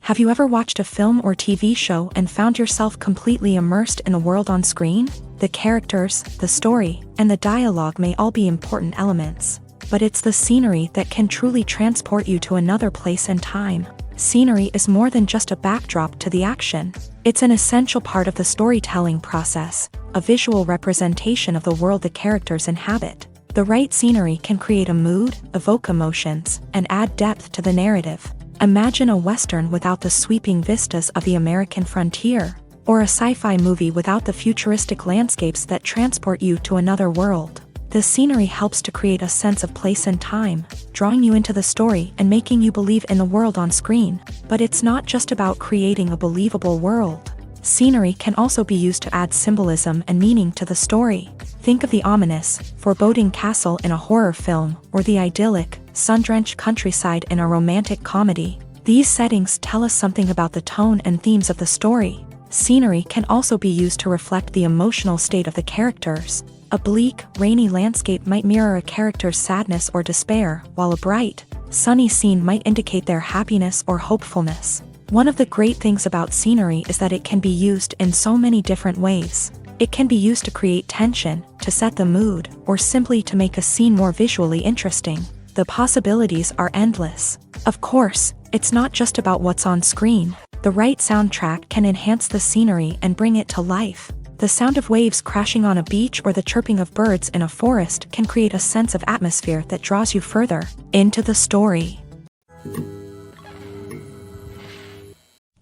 Have you ever watched a film or TV show and found yourself completely immersed in the world on screen? The characters, the story, and the dialogue may all be important elements, but it's the scenery that can truly transport you to another place and time. Scenery is more than just a backdrop to the action. It's an essential part of the storytelling process, a visual representation of the world the characters inhabit. The right scenery can create a mood, evoke emotions, and add depth to the narrative. Imagine a Western without the sweeping vistas of the American frontier, or a sci-fi movie without the futuristic landscapes that transport you to another world. The scenery helps to create a sense of place and time, drawing you into the story and making you believe in the world on screen. But it's not just about creating a believable world. Scenery can also be used to add symbolism and meaning to the story. Think of the ominous, foreboding castle in a horror film, or the idyllic, sun-drenched countryside in a romantic comedy. These settings tell us something about the tone and themes of the story. Scenery can also be used to reflect the emotional state of the characters. A bleak, rainy landscape might mirror a character's sadness or despair, while a bright, sunny scene might indicate their happiness or hopefulness. One of the great things about scenery is that it can be used in so many different ways. It can be used to create tension, to set the mood, or simply to make a scene more visually interesting. The possibilities are endless. Of course, it's not just about what's on screen. The right soundtrack can enhance the scenery and bring it to life. The sound of waves crashing on a beach or the chirping of birds in a forest can create a sense of atmosphere that draws you further into the story.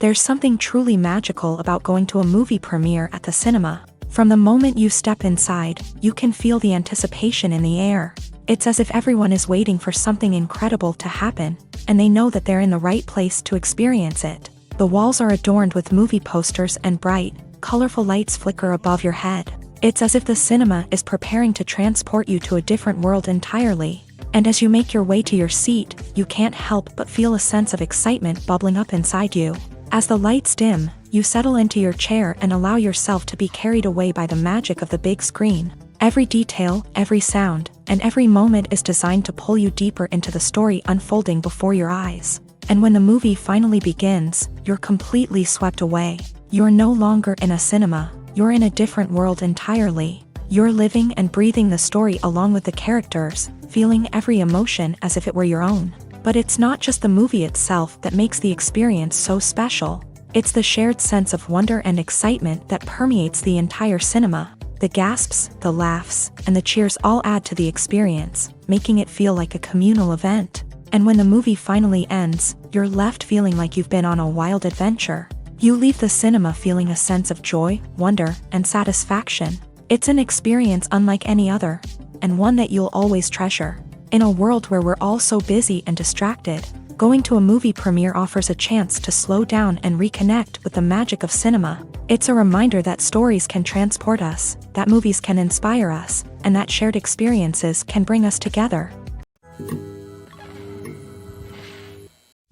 There's something truly magical about going to a movie premiere at the cinema. From the moment you step inside, you can feel the anticipation in the air. It's as if everyone is waiting for something incredible to happen, and they know that they're in the right place to experience it. The walls are adorned with movie posters and bright, colorful lights flicker above your head. It's as if the cinema is preparing to transport you to a different world entirely. And as you make your way to your seat, you can't help but feel a sense of excitement bubbling up inside you. As the lights dim, you settle into your chair and allow yourself to be carried away by the magic of the big screen. Every detail, every sound, and every moment is designed to pull you deeper into the story unfolding before your eyes. And when the movie finally begins, you're completely swept away. You're no longer in a cinema, you're in a different world entirely. You're living and breathing the story along with the characters, feeling every emotion as if it were your own. But it's not just the movie itself that makes the experience so special. It's the shared sense of wonder and excitement that permeates the entire cinema. The gasps, the laughs, and the cheers all add to the experience, making it feel like a communal event. And when the movie finally ends, you're left feeling like you've been on a wild adventure. You leave the cinema feeling a sense of joy, wonder, and satisfaction. It's an experience unlike any other, and one that you'll always treasure. In a world where we're all so busy and distracted, going to a movie premiere offers a chance to slow down and reconnect with the magic of cinema. It's a reminder that stories can transport us, that movies can inspire us, and that shared experiences can bring us together.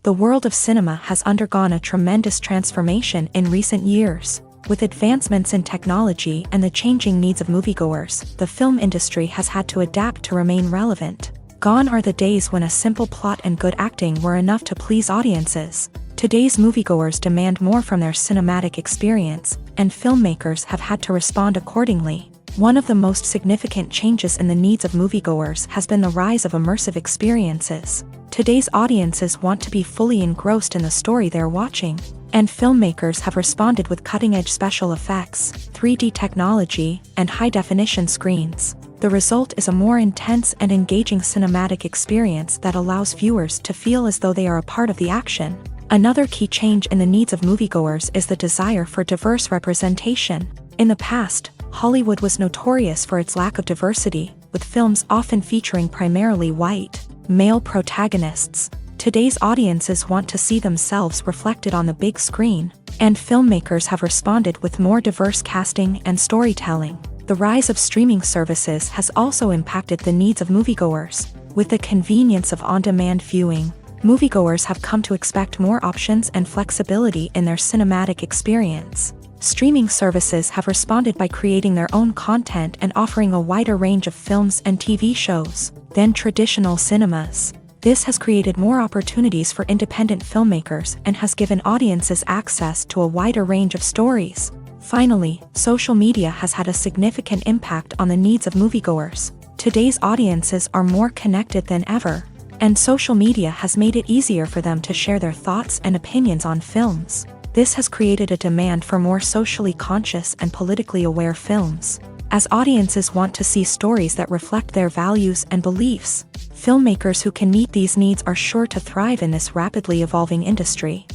The world of cinema has undergone a tremendous transformation in recent years. With advancements in technology and the changing needs of moviegoers, the film industry has had to adapt to remain relevant. Gone are the days when a simple plot and good acting were enough to please audiences. Today's moviegoers demand more from their cinematic experience, and filmmakers have had to respond accordingly. One of the most significant changes in the needs of moviegoers has been the rise of immersive experiences. Today's audiences want to be fully engrossed in the story they're watching, and filmmakers have responded with cutting-edge special effects, 3D technology, and high-definition screens. The result is a more intense and engaging cinematic experience that allows viewers to feel as though they are a part of the action. Another key change in the needs of moviegoers is the desire for diverse representation. In the past, Hollywood was notorious for its lack of diversity, with films often featuring primarily white, male protagonists. Today's audiences want to see themselves reflected on the big screen, and filmmakers have responded with more diverse casting and storytelling. The rise of streaming services has also impacted the needs of moviegoers. With the convenience of on-demand viewing, moviegoers have come to expect more options and flexibility in their cinematic experience. Streaming services have responded by creating their own content and offering a wider range of films and TV shows than traditional cinemas. This has created more opportunities for independent filmmakers and has given audiences access to a wider range of stories. Finally, social media has had a significant impact on the needs of moviegoers. Today's audiences are more connected than ever, and social media has made it easier for them to share their thoughts and opinions on films. This has created a demand for more socially conscious and politically aware films. As audiences want to see stories that reflect their values and beliefs, filmmakers who can meet these needs are sure to thrive in this rapidly evolving industry.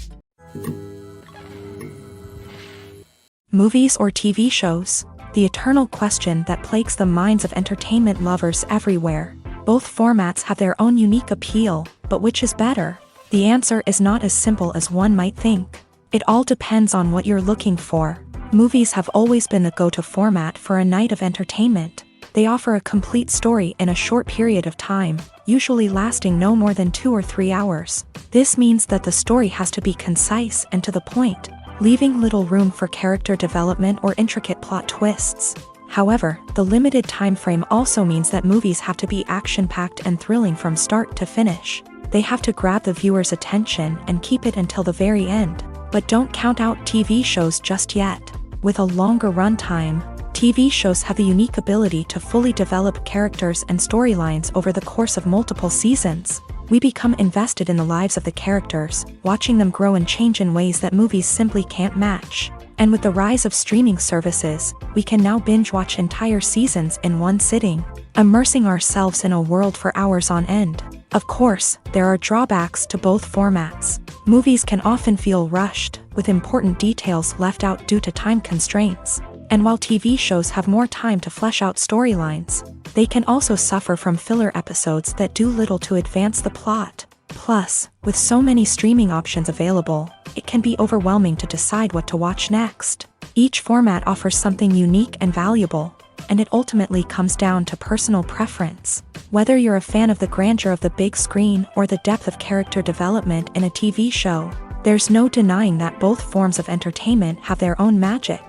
Movies or TV shows? The eternal question that plagues the minds of entertainment lovers everywhere. Both formats have their own unique appeal, but which is better? The answer is not as simple as one might think. It all depends on what you're looking for. Movies have always been the go-to format for a night of entertainment. They offer a complete story in a short period of time, usually lasting no more than 2 or 3 hours. This means that the story has to be concise and to the point, leaving little room for character development or intricate plot twists. However, the limited time frame also means that movies have to be action-packed and thrilling from start to finish. They have to grab the viewer's attention and keep it until the very end. But don't count out TV shows just yet. With a longer runtime, TV shows have the unique ability to fully develop characters and storylines over the course of multiple seasons. We become invested in the lives of the characters, watching them grow and change in ways that movies simply can't match. And with the rise of streaming services, we can now binge-watch entire seasons in one sitting, immersing ourselves in a world for hours on end. Of course, there are drawbacks to both formats. Movies can often feel rushed, with important details left out due to time constraints. And while TV shows have more time to flesh out storylines, they can also suffer from filler episodes that do little to advance the plot. Plus, with so many streaming options available, it can be overwhelming to decide what to watch next. Each format offers something unique and valuable, and it ultimately comes down to personal preference. Whether you're a fan of the grandeur of the big screen or the depth of character development in a TV show, There's no denying that both forms of entertainment have their own magic.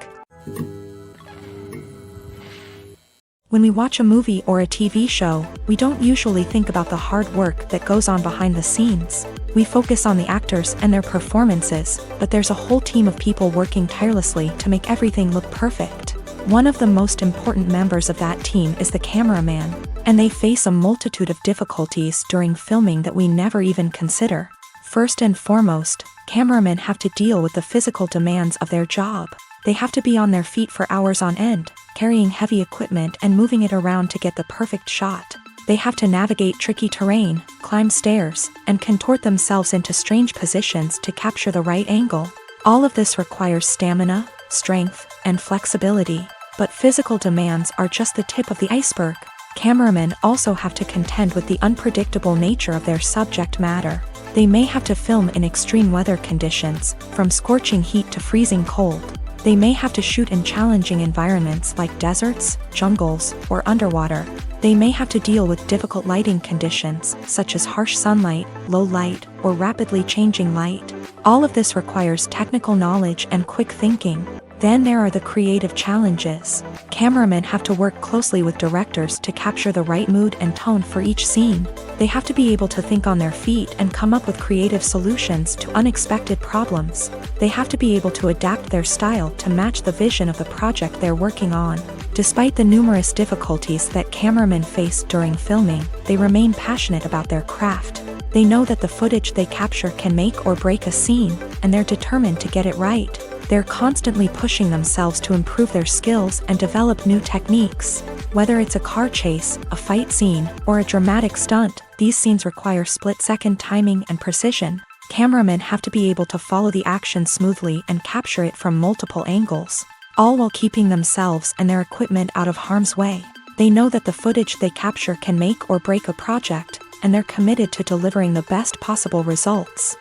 When we watch a movie or a TV show, we don't usually think about the hard work that goes on behind the scenes. We focus on the actors and their performances, but there's a whole team of people working tirelessly to make everything look perfect. One of the most important members of that team is the cameraman, and they face a multitude of difficulties during filming that we never even consider. First and foremost, cameramen have to deal with the physical demands of their job. They have to be on their feet for hours on end, carrying heavy equipment and moving it around to get the perfect shot. They have to navigate tricky terrain, climb stairs, and contort themselves into strange positions to capture the right angle. All of this requires stamina, strength, and flexibility. But physical demands are just the tip of the iceberg. Cameramen also have to contend with the unpredictable nature of their subject matter. They may have to film in extreme weather conditions, from scorching heat to freezing cold. They may have to shoot in challenging environments like deserts, jungles, or underwater. They may have to deal with difficult lighting conditions, such as harsh sunlight, low light, or rapidly changing light. All of this requires technical knowledge and quick thinking. Then there are the creative challenges. Cameramen have to work closely with directors to capture the right mood and tone for each scene. They have to be able to think on their feet and come up with creative solutions to unexpected problems. They have to be able to adapt their style to match the vision of the project they're working on. Despite the numerous difficulties that cameramen face during filming, they remain passionate about their craft. They know that the footage they capture can make or break a scene, and they're determined to get it right. They're constantly pushing themselves to improve their skills and develop new techniques. Whether it's a car chase, a fight scene, or a dramatic stunt, these scenes require split-second timing and precision. Cameramen have to be able to follow the action smoothly and capture it from multiple angles, all while keeping themselves and their equipment out of harm's way. They know that the footage they capture can make or break a project, and they're committed to delivering the best possible results.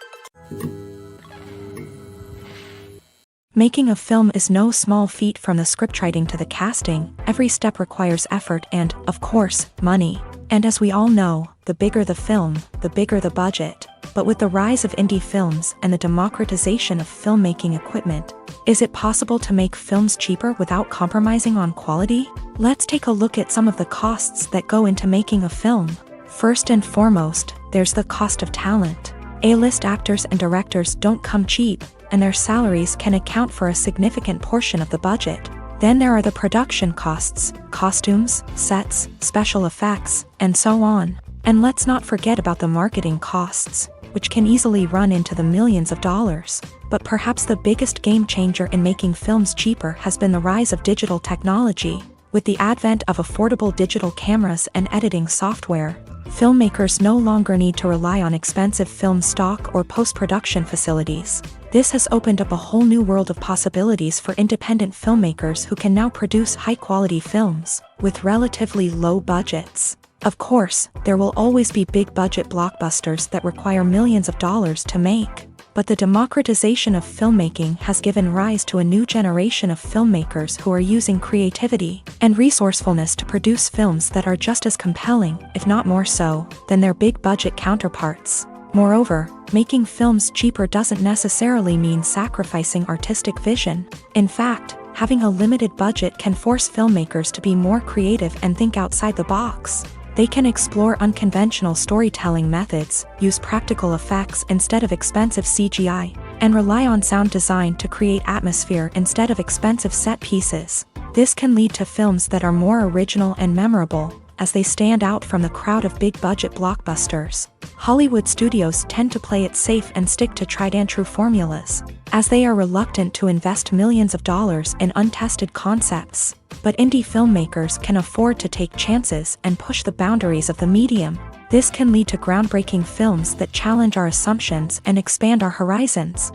Making a film is no small feat. From the scriptwriting to the casting, every step requires effort and, of course, money. And as we all know, the bigger the film, the bigger the budget. But with the rise of indie films and the democratization of filmmaking equipment, is it possible to make films cheaper without compromising on quality? Let's take a look at some of the costs that go into making a film. First and foremost, there's the cost of talent. A-list actors and directors don't come cheap, and their salaries can account for a significant portion of the budget. Then there are the production costs, costumes, sets, special effects, and so on. And let's not forget about the marketing costs, which can easily run into the millions of dollars. But perhaps the biggest game changer in making films cheaper has been the rise of digital technology. With the advent of affordable digital cameras and editing software, filmmakers no longer need to rely on expensive film stock or post-production facilities. This has opened up a whole new world of possibilities for independent filmmakers who can now produce high-quality films with relatively low budgets. Of course, there will always be big-budget blockbusters that require millions of dollars to make. But the democratization of filmmaking has given rise to a new generation of filmmakers who are using creativity and resourcefulness to produce films that are just as compelling, if not more so, than their big-budget counterparts. Moreover, making films cheaper doesn't necessarily mean sacrificing artistic vision. In fact, having a limited budget can force filmmakers to be more creative and think outside the box. They can explore unconventional storytelling methods, use practical effects instead of expensive CGI, and rely on sound design to create atmosphere instead of expensive set pieces. This can lead to films that are more original and memorable, as they stand out from the crowd of big-budget blockbusters. Hollywood studios tend to play it safe and stick to tried-and-true formulas, as they are reluctant to invest millions of dollars in untested concepts. But indie filmmakers can afford to take chances and push the boundaries of the medium. This can lead to groundbreaking films that challenge our assumptions and expand our horizons.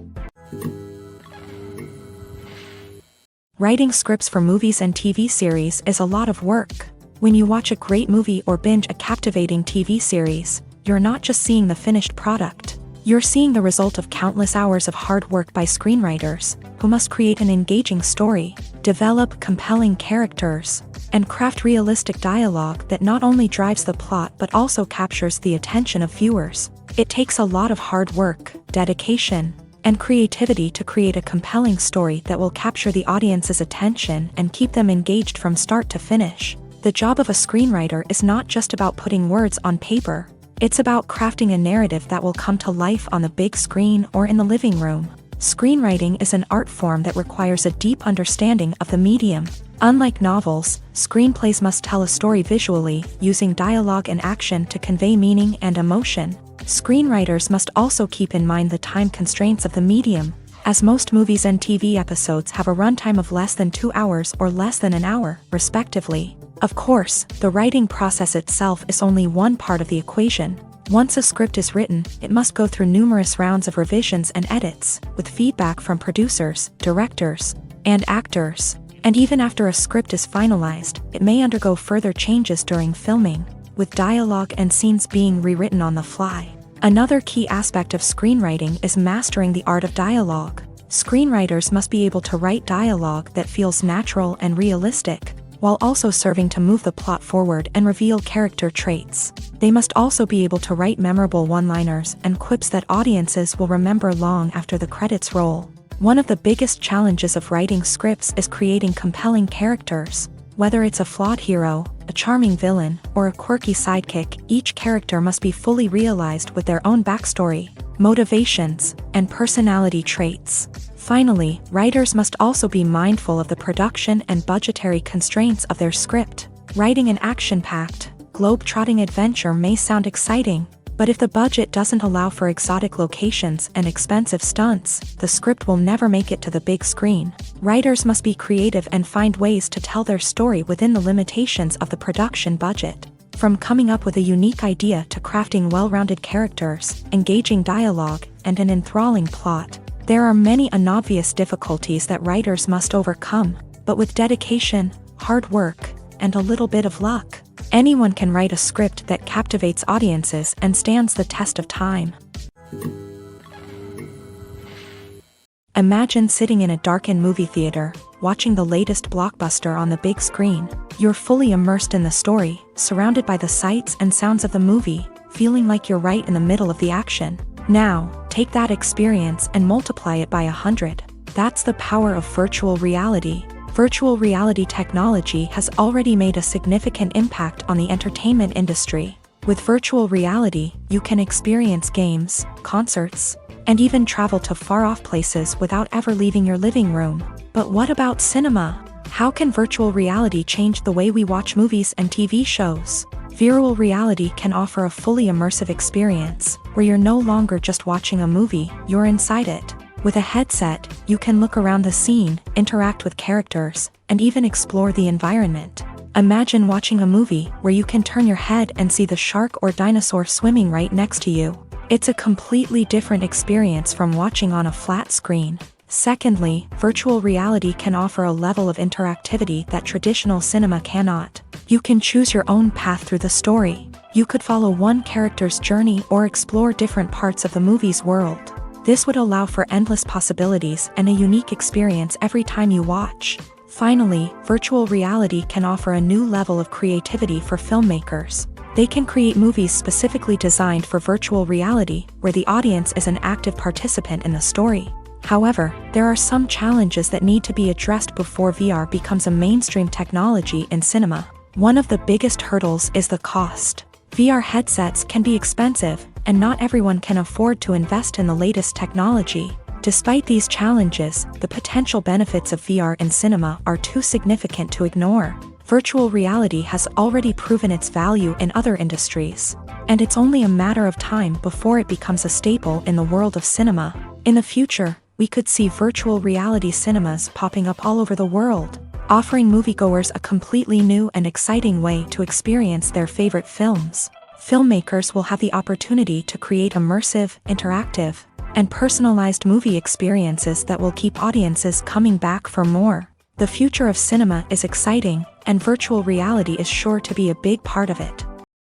Writing scripts for movies and TV series is a lot of work. When you watch a great movie or binge a captivating TV series, you're not just seeing the finished product. You're seeing the result of countless hours of hard work by screenwriters, who must create an engaging story, develop compelling characters, and craft realistic dialogue that not only drives the plot but also captures the attention of viewers. It takes a lot of hard work, dedication, and creativity to create a compelling story that will capture the audience's attention and keep them engaged from start to finish. The job of a screenwriter is not just about putting words on paper. It's about crafting a narrative that will come to life on the big screen or in the living room. Screenwriting is an art form that requires a deep understanding of the medium. Unlike novels, screenplays must tell a story visually, using dialogue and action to convey meaning and emotion. Screenwriters must also keep in mind the time constraints of the medium, as most movies and TV episodes have a runtime of less than 2 hours or less than an hour, respectively. Of course, the writing process itself is only one part of the equation. Once a script is written, it must go through numerous rounds of revisions and edits, with feedback from producers, directors, and actors. And even after a script is finalized, it may undergo further changes during filming, with dialogue and scenes being rewritten on the fly. Another key aspect of screenwriting is mastering the art of dialogue. Screenwriters must be able to write dialogue that feels natural and realistic, while also serving to move the plot forward and reveal character traits. They must also be able to write memorable one-liners and quips that audiences will remember long after the credits roll. One of the biggest challenges of writing scripts is creating compelling characters. Whether it's a flawed hero, a charming villain, or a quirky sidekick, each character must be fully realized with their own backstory, motivations, and personality traits. Finally, writers must also be mindful of the production and budgetary constraints of their script. Writing an action-packed, globe-trotting adventure may sound exciting, but if the budget doesn't allow for exotic locations and expensive stunts, the script will never make it to the big screen. Writers must be creative and find ways to tell their story within the limitations of the production budget. From coming up with a unique idea to crafting well-rounded characters, engaging dialogue, and an enthralling plot, there are many unobvious difficulties that writers must overcome, but with dedication, hard work, and a little bit of luck, anyone can write a script that captivates audiences and stands the test of time. Imagine sitting in a darkened movie theater, watching the latest blockbuster on the big screen. You're fully immersed in the story, surrounded by the sights and sounds of the movie, feeling like you're right in the middle of the action. Now, take that experience and multiply it by 100. That's the power of virtual reality. Virtual reality technology has already made a significant impact on the entertainment industry. With virtual reality, you can experience games, concerts, and even travel to far-off places without ever leaving your living room. But what about cinema? How can virtual reality change the way we watch movies and TV shows? Virtual reality can offer a fully immersive experience, where you're no longer just watching a movie, you're inside it. With a headset, you can look around the scene, interact with characters, and even explore the environment. Imagine watching a movie where you can turn your head and see the shark or dinosaur swimming right next to you. It's a completely different experience from watching on a flat screen. Secondly, virtual reality can offer a level of interactivity that traditional cinema cannot. You can choose your own path through the story. You could follow one character's journey or explore different parts of the movie's world. This would allow for endless possibilities and a unique experience every time you watch. Finally, virtual reality can offer a new level of creativity for filmmakers. They can create movies specifically designed for virtual reality, where the audience is an active participant in the story. However, there are some challenges that need to be addressed before VR becomes a mainstream technology in cinema. One of the biggest hurdles is the cost. VR headsets can be expensive, and not everyone can afford to invest in the latest technology. Despite these challenges, the potential benefits of VR in cinema are too significant to ignore. Virtual reality has already proven its value in other industries, and it's only a matter of time before it becomes a staple in the world of cinema. In the future, we could see virtual reality cinemas popping up all over the world, offering moviegoers a completely new and exciting way to experience their favorite films. Filmmakers will have the opportunity to create immersive, interactive, and personalized movie experiences that will keep audiences coming back for more. The future of cinema is exciting, and virtual reality is sure to be a big part of it.